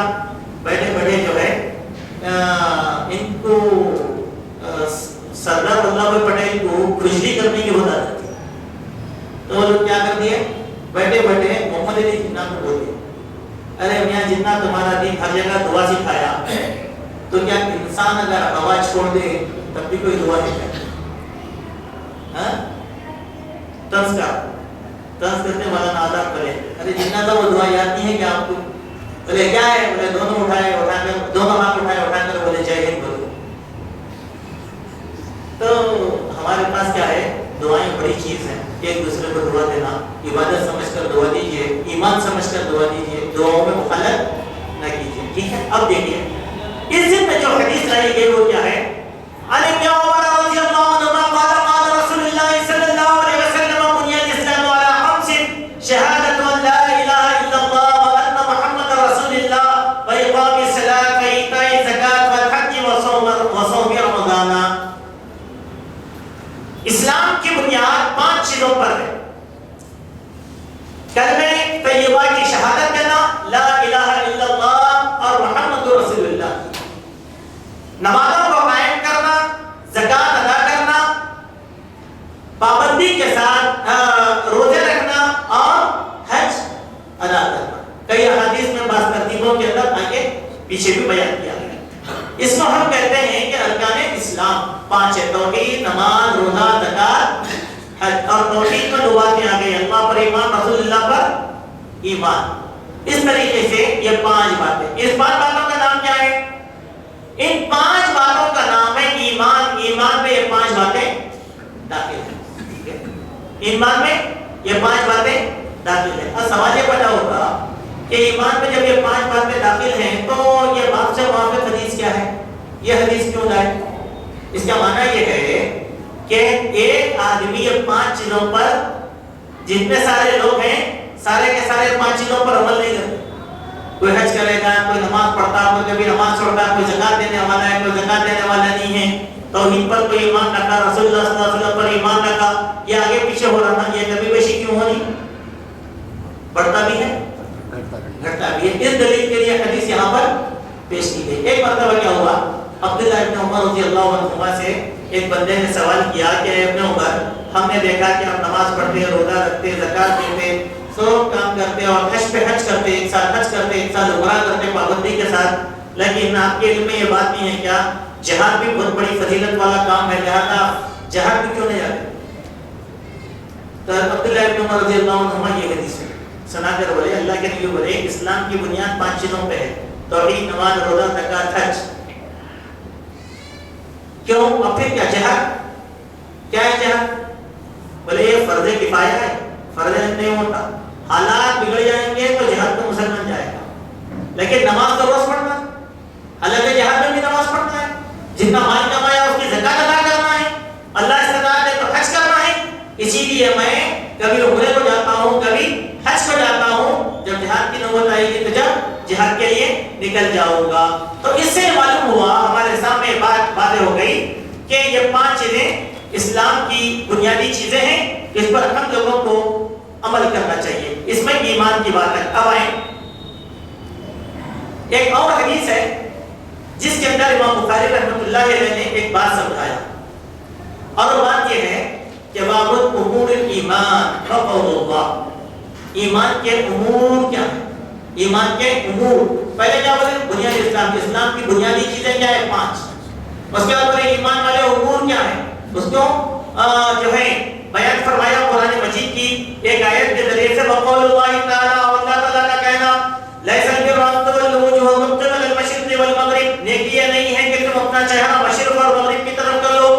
بیٹھے بیٹھے جو ہے ان کو سردار ولبھ بھائی پٹیل کو کھجلی کرنے کی بہت عادت تھی. تو وہ لوگ کیا کر دیے, بیٹھے بیٹھے محمد علی جناح کو بول دیے, ارے میاں جناح تمہارا دین ہر جگہ دعا سکھایا, تو کیا انسان اگر آواز چھوڑ دے تب بھی کوئی دعا نہیں کرے؟ طنز کرتے مولانا آزاد کرے, ارے جناح کا وہ دعا یاد نہیں ہے کہ آپ کو؟ بولے کیا ہے؟ بولے دونوں اٹھائے, اٹھا کر دونوں ہاتھ اٹھائے, اٹھا کر بولے جے ہند بولو. تو ہمارے پاس کیا ہے, دعائیں بڑی چیز ہیں. ایک دوسرے کو دعا دینا, عبادت سمجھ کر دعا دیجیے, ایمان سمجھ کر دعا دیجیے, دعاؤں میں مخالفت نہ کیجیے. ٹھیک ہے, اب دیکھیے اس دن میں جو حدیث لائی گئی وہ کیا ہے. عن ابن عمر رضی اللہ عنہما قال قال رسول اللہ صلی اللہ علیہ وسلم بني الاسلام على 5 شهادة ان لا اله الا الله وان محمد رسول الله واقام الصلاة وايتاء الزکاة والحج وصوم رمضان. اسلام کی بنیاد 5 چیزوں پر ہے. کلمہ طیبہ کی شہادت کرنا, لا الہ الا اللہ اور محمد رسول اللہ. کے اندر آگے پیچھے بھی بیان کیا گیا. اس کو ہم کہتے ہیں کہ ارکان اسلام 5 ہے: توحید، نماز، روزہ، زکات، حج. اور توحید میں 2 باتیں آ گئی: اللہ پر ایمان، رسول اللہ پر ایمان. اس طریقے سے یہ 5 باتیں. اس 5 باتوں کا نام کیا ہے؟ ان 5 باتوں کا نام ہے ایمان. ایمان میں یہ 5 باتیں داخل ہیں. ایمان میں یہ 5 باتیں داخل ہیں. اب سوال یہ پیدا ہوگا کہ ایمان میں جب یہ 5 باتیں داخل ہیں تو یہ بات سے موافق حدیث کیا ہے؟ یہ حدیث کیوں لائے؟ اس کا معنی یہ ہے کہ ایک آدمی یہ 5 چیزوں پر، جتنے سارے لوگ ہیں سارے کے سارے 5 چیزوں پر عمل نہیں کرتے. کوئی حج کرے گا، کوئی نماز پڑھتا، کوئی کبھی نماز چھوڑتا، کوئی زکات دینے والا ہے، کوئی زکات دینے والا نہیں ہے. توحید پر کوئی ایمان رکھا، رسول اللہ صلی اللہ علیہ وسلم پر ایمان رکھا. یہ آگے پیچھے ہو رہا تھا. یہ کبھی بیشی کیوں ہونی؟ بڑھتا بھی ہے، گھٹتا بھی ہے. اس دلیل کے لیے حدیث یہاں پر پیش کی گئی. ایک مرتبہ کیا ہوا، عبداللہ ابن عمر رضی اللہ عنہما سے ایک بندے نے سوال کیا کہ اے ابن عمر، ہم نے دیکھا کہ آپ نماز پڑھتے، روزہ رکھتے، زکات دیتے، سب کام کرتے اور حج پہ حج کرتے، ایک سال حج کرتے، ایک سال عمرہ کرتے پابندی کے ساتھ، لیکن آپ کے علم میں یہ بات نہیں ہے کیا جہاد بھی بہت بڑی فضیلت والا کام ہے، لہذا جہاد بھی کیوں نہیں جاتے؟ تو عبداللہ ابن عمر رضی اللہ عنہما یہ حدیث سنا کر بولے، اللہ کے نبی بولے اسلام کی بنیاد 5 چیزوں پہ ہے: توحید، نماز، روزہ، زکات، حج. کیوں؟ اب پھر کیا جہاد؟ کیا ہے جہاد؟ بولے یہ فرض کفایہ ہے، فرض نہیں ہوتا. حالات بگڑ جائیں گے تو جہاد کو مسلمان جائے گا. لیکن نماز تو روز پڑھنا ہے، حالانکہ جہاد میں بھی نماز پڑھنا ہے. جتنا مال کمایا اس کی زکات ادا کرنا ہے. اللہ استطاعت دے تو حج کرنا ہے. اسی لیے میں کبھی عمرے کو جاتا ہوں، کبھی حج کو جاتا ہوں. جب جہاد کی نوبت آئے گی تو جب جہاد کے لیے نکل جاؤں گا. تو اس سے معلوم ہوا، ہمارے سامنے بات واضح ہو گئی کہ یہ 5 چیزیں اسلام کی بنیادی چیزیں ہیں، اس پر ہم لوگوں کو عمل کرنا چاہیے. اس میں ایمان کی بات ہے. اب آئیں ایک اور حدیث ہے جس کے اندر امام بخاری رحمۃ اللہ علیہ نے ایک بات سمجھایا، اور وہ بات یہ ہے کہ باب امور ایمان وقول اللہ. ایمان کے امور کیا ہیں؟ ایمان کے امور پہلے کیا بولے؟ بنیادی اسلام کی. اسلام کی بنیادی چیزیں کیا ہے؟ 5. اس کے بعد بولے ایمان والے امور کیا ہیں؟ اس کو جو ہے بیان فرمایا قرآن مجید کی ایک آیت کے ذریعے سے. وقول اللہ تعالی، اور اللہ تعالی کا کہنا، لیس البر ان تولوا وجوہکم قبل المشرق والمغرب. نیکی یہ نہیں ہے کہ تم اپنا چہرہ مشرق اور مغرب کی طرف کر لو،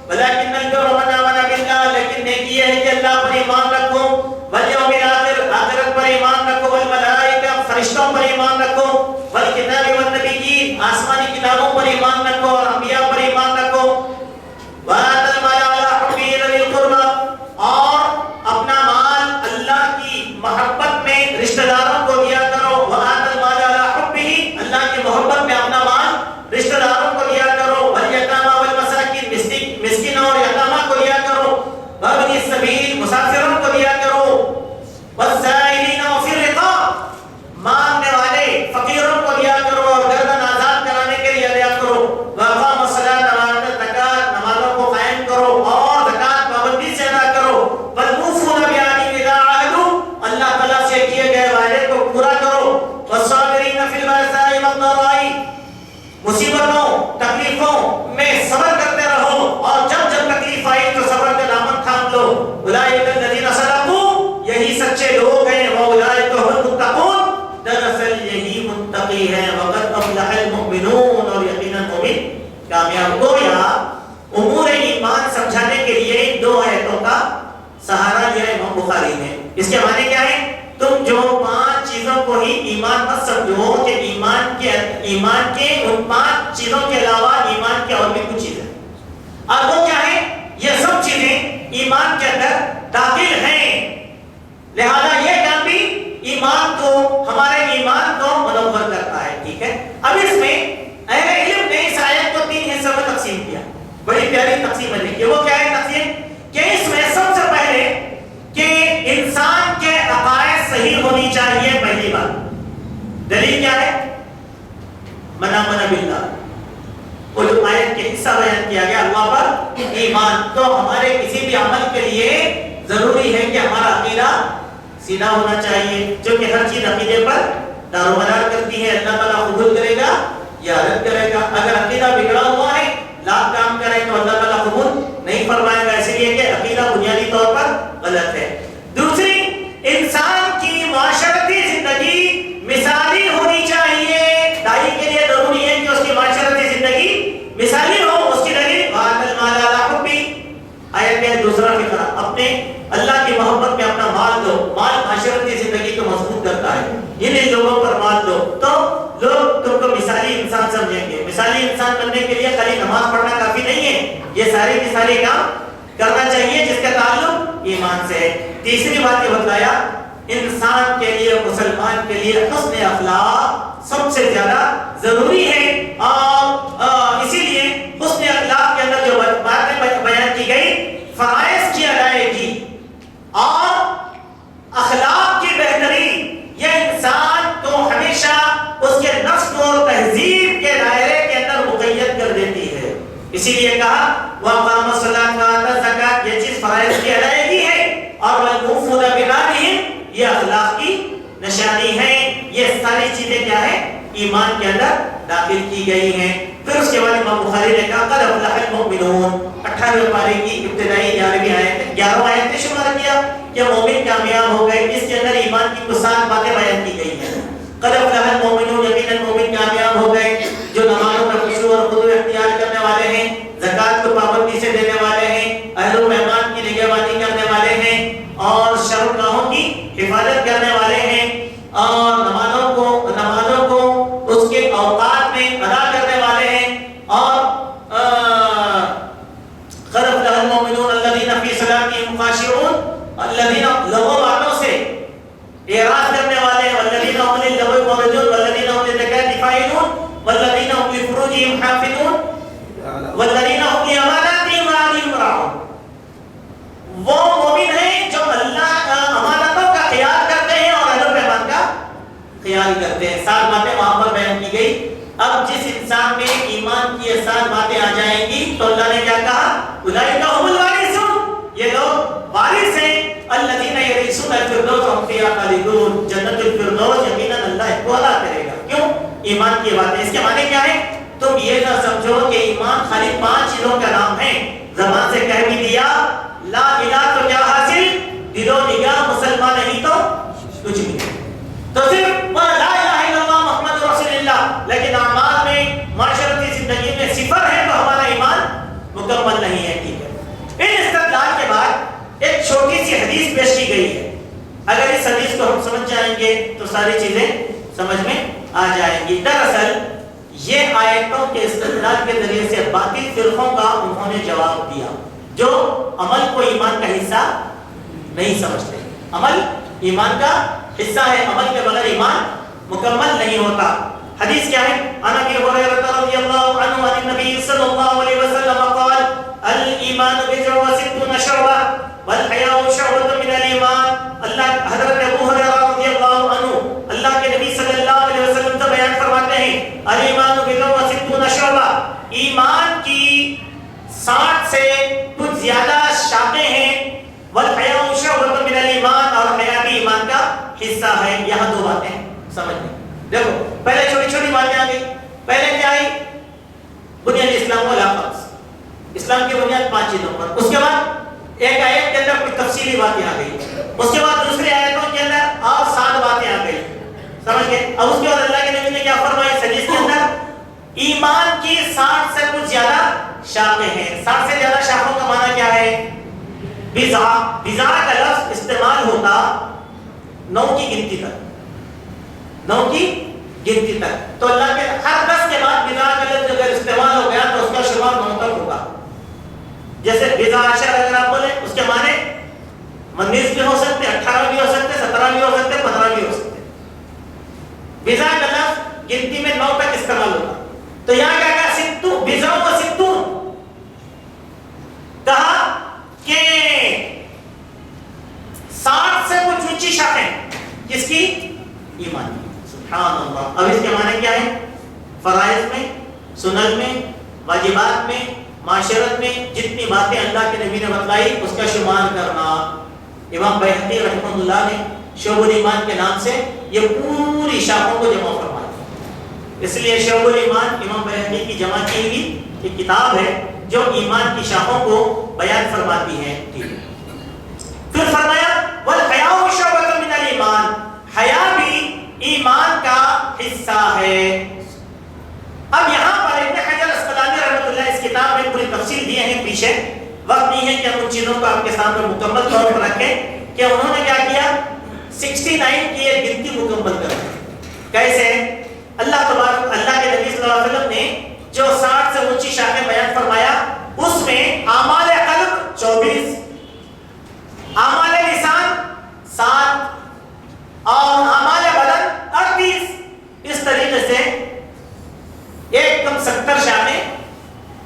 ولکن البر من آمن باللہ. لیکن نیکی یہ ہے کہ اللہ پر ایمان رکھو، والیوم الآخر، آخرت پر ایمان رکھو، والملائکہ، فرشتوں پر ایمان رکھو، والکتاب والنبیین، آسمانی کتابوں پر ایمان رکھو اور انبیاء پر ایمان رکھو. وآت المال علی حبہ ذوی القربى، اور اپنا مال اللہ کی محبت میں رشتہ داروں کو دیا کرو. وآت المال علی حبہ، اللہ کی محبت میں اپنا مال رشتہ داروں کو دیا کرو. والیتامى والمساکین، مسکین اور یتامہ کو دیا کرو. وابن السبیل، مسافروں کو دیا کرو. والسائلین وفی الرقاب، مانگنے والے فقیروں کو دیا کرو اور گردن آزاد کرانے کے لیے دیا کرو. واقام الصلاۃ وآتى الزکاۃ، نمازوں کو قائم کرو اور زکات پابندی سے ادا کرو. والموفون بعہدہم اذا عاہدوا، اللہ تعالیٰ سے کیے گئے وعدے کو پورا کرو. والصابرین فی البأساء والضراء، مصیبتوں تکلیفوں میں صبر کرتے رہو اور جب جب تکلیف آئی تو صبر کا دامن تھام لو. اولئک الذین صدقوا، یہی سچے لوگ ہیں. واولئک هم المتقون، دراصل یہی متقی ہیں. وقد افلح المؤمنون، اور یقیناً مومن کامیاب. گویا امور ایمان سمجھانے کے لیے 2 آیتوں کا سہارا لیا امام بخاری نے. اس کے معنی کیا ہے؟ تم جو 5 چیزوں کو ہی ایمان مت سمجھو کہ ایمان کے ان 5 چیزوں کے علاوہ ایمان کے اور بھی کچھ چیزیں. اور وہ کیا ہے؟ یہ سب چیزیں ایمان کے اندر داخل ہیں. لہذا یہ کام بھی ایمان کو، ہمارے ایمان کو منور کرتا ہے. ٹھیک ہے. اب اس میں اہل علم نے اس آیت کو 3 حصوں میں تقسیم کیا. بڑی پیاری تقسیم ہے. دیکھیے وہ کیا ہے تقسیم، کہ اس میں سب سے پہلے کہ انسان کے عقائد صحیح ہونی چاہیے. پہلی بات دلیل کیا ہے؟ من آمن باللہ، وہ جو آیت کے حصہ بیان کیا گیا اللہ پر ایمان. تو ہمارے کسی بھی عمل کے لیے ضروری ہے کہ ہمارا عقیدہ سیدھا ہونا چاہیے، جو کہ ہر چیز عقیدے پر دارومدار کرتی ہے، اللہ تعالیٰ قبول کرے گا یا رد کرے گا. اگر عقیدہ بگڑا ہوا ہے، لاکھ کام کریں تو اللہ تعالیٰ قبول نہیں فرمائے گا، اس لیے کہ عقیدہ بنیادی طور پر غلط ہے. دوسری، انسان کی معاشرتی زندگی مثالی ہونی چاہیے. دائی کے لیے ضروری ہے کہ اس کی معاشرتی زندگی مثالی ہو. اس کی دلیل وَآتَ الْمَالَ عَلَىٰ حُبِّهِ، آیت میں دوسرا فقرہ، اپنے اللہ کی محبت میں اپنا مال دو. مال معاشرتی زندگی کو مضبوط کرتا ہے. ان لوگوں پر مال دو تو لوگ تم کو مثالی انسان سمجھیں گے. مثالی انسان بننے کے لیے خالی نماز پڑھنا کافی نہیں ہے، یہ ساری مثالی کام کرنا چاہیے جس کا تعلق ایمان سے ہے. تیسری بات یہ بتلایا، انسان کے لیے، مسلمان کے لیے حسن اخلاق سب سے زیادہ ضروری ہے. اور اسی لیے حسن اخلاق کے اندر جو باتیں بیان کی گئی، فرائض کی ادائیگی اور اخلاق کی بہتری، یہ انسان کو ہمیشہ اس کے نفس کو تہذیب کے دائرے کے اندر مقید کر دیتی ہے. اسی لیے کہا وَأَقَامَ الصَّلَاةَ وَآتَى الزَّكَاةَ، یہ چیز فرائض کی ادائیگی ہے. اور وَالْمُوفُونَ بِعَهْدِهِمْ، یہ اخلاق کی نشانی ہے. یہ ساری چیزیں کیا ہے؟ ایمان کے اندر داخل کی گئی ہیں. پھر اس کے بعد امام بخاری نے کہا قَدْ أَفْلَحَ الْمُؤْمِنُونَ، 18ویں پارے کی ابتدائی 11ویں آیت، 11 آیت نے شمار کیا کہ مومن کامیاب ہو گئے. اس کے اندر ایمان کی کچھ سات باتیں بیان کی گئی ہیں. قَدْ أَفْلَحَ الْمُؤْمِنُونَ، یقیناً مومن کامیاب ہو گئے جو نمازوں میں خشوع اور خضوع اختیار کرنے والے ہیں، زکوٰۃ کو پابندی سے دینے والے ہیں، اہل و مہمان کی نگہبانی کرنے والے ہیں، اور شرمگاہوں کی حفاظت کرنے والے ہیں، اور نمازوں کو اس کے اوقات میں ادا کرنے والے ہیں. اور قَدْ أَفْلَحَ الْمُؤْمِنُونَ الَّذِينَ فِي صَلَاتِهِمْ خَاشِعُونَ، الَّذِينَ لغو باتوں سے اعراض کرنے والے ہیں، وَالَّذِينَ هُمْ لِلَّغْوِ مُعْرِضُونَ وَالَّذِينَ هُمْ لِلزَّكَاةِ فَاعِلُونَ وَالَّذِينَ هُمْ لِفُرُوجِهِمْ حَافِظُونَ وَالَّذِينَ هُمْ لِأَمَانَاتِهِمْ وَعَهْدِهِمْ رَاعُونَ. وہ مومن ہیں جو اللہ امانتوں کا خیال کرتے ہیں اور اہل پیمان کا خیال کرتے ہیں. 7 باتیں وہاں پر بیان کی گئی. اب جس انسان میں ایمان کی یہ 7 باتیں آ جائیں گی تو اللہ نے کیا کہا؟ اولئک هم الوارثون، یہ لوگ وارث ہیں. الذین یرثون الفردوس هم فیہا خالدون، جنت الفردوس یقیناً اللہ کو عطا کرے گا. کیوں؟ ایمان کی باتیں. اس کے معنی کیا ہے؟ تم یہ نہ سمجھو کہ ایمان خالی 5 چیزوں کا نام ہے. زبان سے کہہ بھی دیا لا الہ تو کیا حاصل؟ دل و نگاہ مسلمان نہیں تو کچھ بھی نہیں. تو صرف لا الہ الا اللہ محمد رسول اللہ، لیکن اعمال میں، معاشرتی زندگی میں صفر ہے تو ہمارا ایمان مکمل نہیں ہے. ٹھیک ہے. ان استدلال کے بعد ایک چھوٹی سی حدیث پیش کی گئی ہے. اگر اس حدیث کو ہم سمجھ جائیں گے تو ساری چیزیں سمجھ میں آ جائیں گی. دراصل یہ آیتوں کے استدلال کے ذریعے سے باقی فرقوں کا انہوں نے جواب دیا جو عمل کو ایمان کا حصہ نہیں سمجھتے. عمل ایمان کا حصہ ہے، عمل کے بغیر ایمان مکمل نہیں ہوتا. حدیث کیا ہے؟ عن ابی ہریرہ رضی اللہ عنہ عن النبی صلی اللہ علیہ وسلم قال الایمان بضع وستون شعبہ والحیاء شعبۃ من الایمان. اللہ حضرت ابو ہریرہ رضی اللہ عنہ اللہ کے نبی صلی اللہ علیہ وسلم سے بیان فرماتے ہیں الایمان بضع وستون شعبہ، ایمان کی 60 سے کچھ زیادہ شاخیں ہیں. والحیاء شعبۃ من الایمان، اور حیا بھی ایمان کا حصہ ہے. یہاں 2 باتیں سمجھ لیں. دیکھو پہلے چھوٹی چھوٹی باتیں آ گئی. پہلے کیا آئی؟ بنیاد اسلام والعقائد، اسلام کی بنیاد 5 چیزوں پر. اس کے بعد ایک آیت کے اندر کچھ تفصیلی باتیں آ گئی. اس کے بعد دوسری آیتوں کے اندر اور 7 باتیں آ گئی. سمجھ گئے؟ اب اس کے بعد اللہ کے نبی نے کیا فرمایا حدیث کے اندر؟ ایمان کی 60 سے کچھ زیادہ شاخیں ہیں. 60 سے زیادہ شاخوں کا معنی کیا ہے؟ بضع کا لفظ استعمال ہوتا 9 کی گنتی تک، 9 کی گنتی تک. تو اللہ کے ہر 10 کے بعد بضع کا لفظ اگر استعمال ہو گیا تو اس کا شمار 9 تک ہوگا. جیسے بضع عشر اگر آپ بولیں اس کے معنی 19 بھی ہو سکتے، 18 بھی ہو سکتے، 17 بھی ہو سکتے، 15 بھی ہو سکتے. بضع کا لفظ گنتی میں 9 تک استعمال ہوگا. تو یہاں کیا کہا؟ ستو بضع و ستون کہا کہ 60 سے کچھ اونچی شاخیں کس کی؟ ایمان کی. سبحان اللہ. اب اس کے معنی کیا ہے؟ فرائض میں، سنن میں، واجبات میں، معاشرت میں جتنی باتیں اللہ کے نبی نے بتلائی اس کا شمار کرنا. امام بیہقی رحمہ اللہ نے شعب الایمان کے نام سے یہ پوری شاخوں کو جمع فرماتی ہے. اس لیے شعب الایمان امام بیہقی کی جمع کی ہوئی ایک کتاب ہے جو ایمان کی شاخوں کو بیان فرماتی ہے. پھر فرمایا والحیاء شعبۃ من الایمان، حیا بھی ایمان کا حصہ ہے. اب یہاں پر ابن حجر اسقلانی رحمۃ اللہ اس کتاب میں پوری تفصیل دیے ہیں. پیچھے وقت نہیں ہے کہ ہم ان چیزوں کو آپ کے سامنے مکمل طور پر رکھیں کہ انہوں نے کیا کیا 69 کی ایک گنتی مکمل کر دی. کیسے؟ اللہ کے نبی صلی اللہ علیہ وسلم نے جو 60 سے اونچی شاخیں بیان فرمایا اس میں اعمال قلب 24، اعمال لسان 7 اور اعمال بدن 38. اس طریقے سے ایک کم 70 شاخیں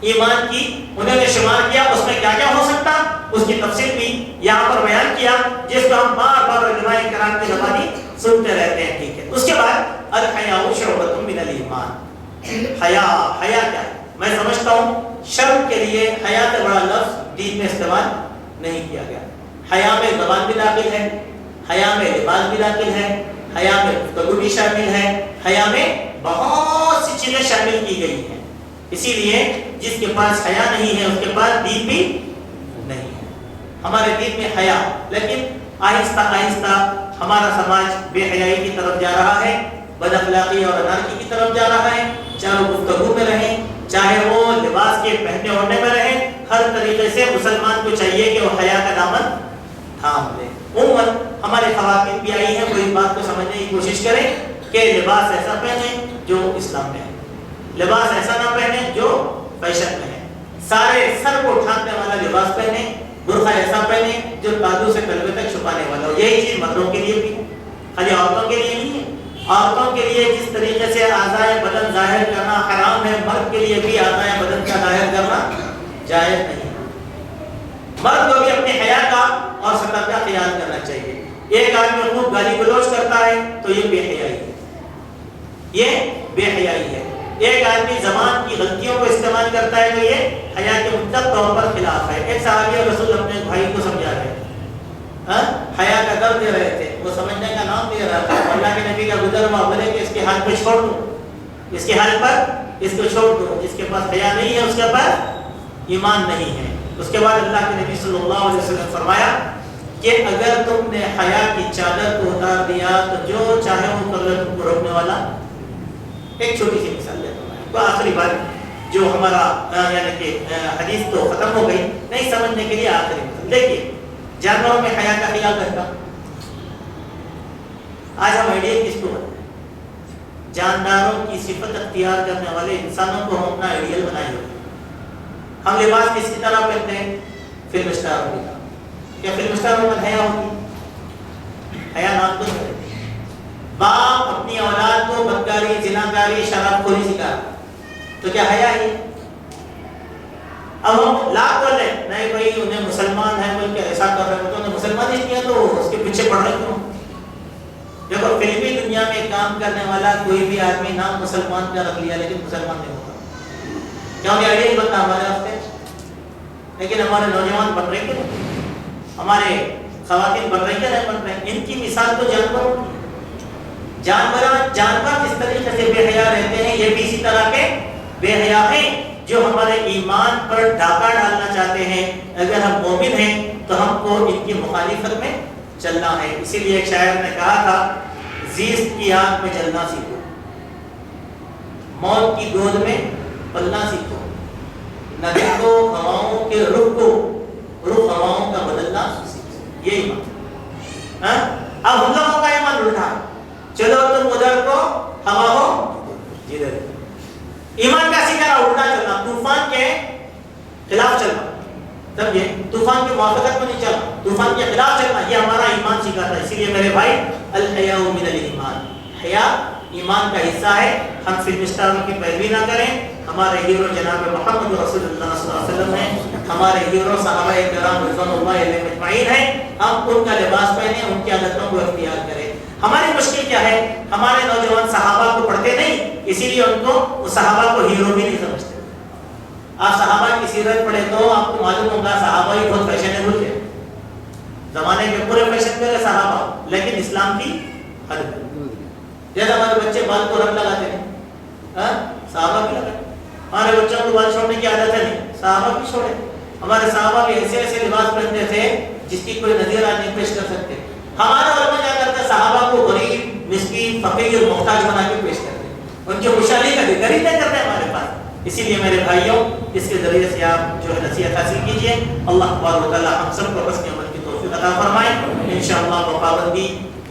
ایمان کی انہوں نے شمار کیا. اس میں کیا کیا ہو سکتا اس کی تفصیل بھی یہاں پر بیان کیا، جس کو ہم بار بار علماء کرام کی زبانی سنتے رہتے ہیں. ٹھیک ہے. اس کے بعد الحیاء شعبۃ من الایمان. حیا کیا ہے؟ میں سمجھتا ہوں شرم کے لیے حیا سے بڑا لفظ دین میں استعمال نہیں کیا گیا. حیا میں زبان بھی داخل ہے، حیا میں لباس بھی داخل ہے، حیا میں گفتگو بھی شامل ہے، حیا میں بہت سی چیزیں شامل کی گئی ہیں. اسی لیے جس کے پاس حیا نہیں ہے اس کے پاس دین بھی نہیں ہے. ہمارے دین میں حیا، لیکن آہستہ آہستہ ہمارا سماج بے حیائی کی طرف جا رہا ہے، بد اخلاقی اور انارکی کی طرف جا رہا ہے. چاہے وہ گفتگو میں رہیں، چاہے وہ لباس کے پہننے اوڑھنے میں رہیں، ہر طریقے سے مسلمان کو چاہیے کہ وہ حیا کا دامن تھام لے. عموماً ہماری خواتین بھی آئی ہیں، وہ اس بات کو سمجھنے کی کوشش کریں کہ لباس ایسا پہنیں جو اسلام میں ہے، لباس ایسا نہ پہنے جو فیشن میں ہے. سارے سر کو ڈھانکنے والا لباس پہنے، برقع ایسا پہنے جو تادو سے کلبے تک چھپانے والا ہو. یہی چیز مردوں کے لیے بھی ہے، خالی عورتوں کے لیے نہیں ہے. عورتوں کے لیے جس طریقے سے اعضائے بدن ظاہر کرنا حرام ہے، مرد کے لیے بھی اعضائے بدن کا ظاہر کرنا جائز نہیں. مرد کو بھی اپنے حیا کا اور سطح کا خیال کرنا چاہیے. ایک آدمی خوب گالی گلوچ کرتا ہے تو یہ بے حیائی ہے، یہ بے حیائی ہے. ایک آدمی زبان کی غلطیوں کو استعمال کرتا ہے تو یہ حیا کے مطلق طور پر خلاف ہے. ایک صحابی رسول اپنے بھائی کو سمجھا رہے تھے، حیا کا درد دے رہے تھے، وہ سمجھنے کا نام دے رہا تھا. اللہ کے نبی کا گزر ہوا، بولے کہ اس کے حال پہ چھوڑ دو، اس کے حال پر اس کو چھوڑ دو. جس کے پاس حیا نہیں ہے اس کے پاس ایمان نہیں ہے. اس کے بعد اللہ کے نبی صلی اللہ علیہ وسلم فرمایا کہ اگر تم نے حیا کی چادر کو اتار دیا تو جو چاہے وہ کر لے، تم کو روکنے والا. ایک چھوٹی سی مثال دیتا ہوں. تو آخری بات جو ہمارا یعنی کہ حدیث تو ختم ہو گئی، نہیں سمجھنے کے لیے آخری مثال دیکھیے. جانوروں میں حیا کا خیال رکھتا. آج ہم آئیڈیل کس کو بنتے ہیں؟ جانداروں کی صفت اختیار کرنے والے انسانوں کو ہم اپنا آئیڈیل بنائے ہوتے ہیں. ہم لباس کس کی طرح پہنتے ہیں؟ فلم اسٹاروں کی طرح. کیا فلم اسٹاروں میں حیا ہوتی؟ حیا نام تو ہے. باپ اپنی اولاد کو بدکاری، زناکاری، شراب خوری سکھا تو کیا حیا ہے؟ اب ہم لاکھ بول رہے ہیں نہیں بھائی انہیں مسلمان ہیں بول کے ایسا کر رہے ہیں، تو انہیں مسلمان ہی کیا تو اس کے پیچھے پڑ رہے کیوں؟ دیکھو فلمی دنیا میں کام کرنے والا کوئی بھی آدمی نام مسلمان کا رکھ لیا لیکن مسلمان نہیں ہوتا. کیا انہیں آئیڈیا نہیں بنتا ہمارے واسطے؟ لیکن ہمارے نوجوان بن رہے کیوں؟ ہمارے خواتین بن رہی کیا نہیں بن رہے؟ ان کی مثال تو جانوروں کی. جانور جس طریقے سے بے حیا رہتے ہیں یہ بھی اسی طرح کے بے حیا ہیں جو ہمارے ایمان پر ڈاکہ ڈالنا چاہتے ہیں. اگر ہم مومن ہیں تو ہم کو ان کی مخالفت میں چلنا ہے. اسی لیے ایک شاعر نے کہا تھا زیست کی آگ میں جلنا سیکھو، موت کی گود میں پلنا سیکھو، نہ دیکھو ہواؤں کے رخ ہواؤں کا بدلنا سیکھو. یہ ایمان. اب ہم لوگوں کا ایمان الٹا، چلو تم ادھر کو ہوا ہو جدھر. ایمان کا سکھانا الٹا چلنا، طوفان کے خلاف چلنا. سمجھے؟ طوفان کی موافقت میں نہیں چلنا، طوفان کے خلاف چلنا. یہ ہمارا ایمان سکھاتا ہے. اسی لیے میرے بھائی الحیاء من الایمان، حیا ایمان کا حصہ ہے. ہم فلم اسٹاروں کی پیروی نہ کریں. ہمارے ہیرو جناب محمد رسول اللہ صلی اللہ علیہ وسلم ہیں. ہمارے ہیرو صحابہ کرام رضوان اللہ علیہم اجمعین ہیں. ہم ان کا لباس پہنیں، ان کی عادتوں کو اختیار کریں. ہماری مشکل کیا ہے؟ ہمارے نوجوان صحابہ کو پڑھتے نہیں، اسی لیے ان کو صحابہ کو ہیرو بھی نہیں سمجھتے. آپ صحابہ کی سیرت پڑھیں تو آپ کو معلوم ہوگا صحابہ ہی بہت فیشنیبل تھے. زمانے کے پورے فیشن میں صحابہ، لیکن اسلام کی حد جیسے ہمارے بچے بال کو رنگ لگاتے ہیں، صحابہ بھی لگائے. ہمارے بچوں کو بال چھوڑنے کی عادت ہے نہیں، صحابہ بھی چھوڑے. ہمارے صحابہ بھی ایسے ایسے لباس پہنتے تھے جس کی کوئی نظیر آج نہیں پیش کر سکتے. ہمارا علماء کیا کرتا ہے، صحابہ کو غریب، مسکین، فقیر، محتاج بنا کے پیش کرتے ہیں. ان کی خوشحالی کا ذکر ہی نہیں کرتے ہمارے پاس. اسی لیے میرے بھائیوں، اس کے ذریعے سے آپ جو ہے نصیحت حاصل کیجئے. اللہ تبارک و تعالیٰ ہم سب کو حسن عمل کی توفیق عطا فرمائے. انشاءاللہ بپابندی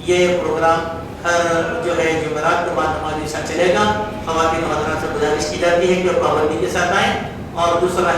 یہ پروگرام ہر جو ہے جمعرات کے بعد نماز عشاء چلے گا. خواتین و حضرات سے گزارش کی جاتی ہے کہ وہ پابندی کے ساتھ آئیں. اور دوسرا ہے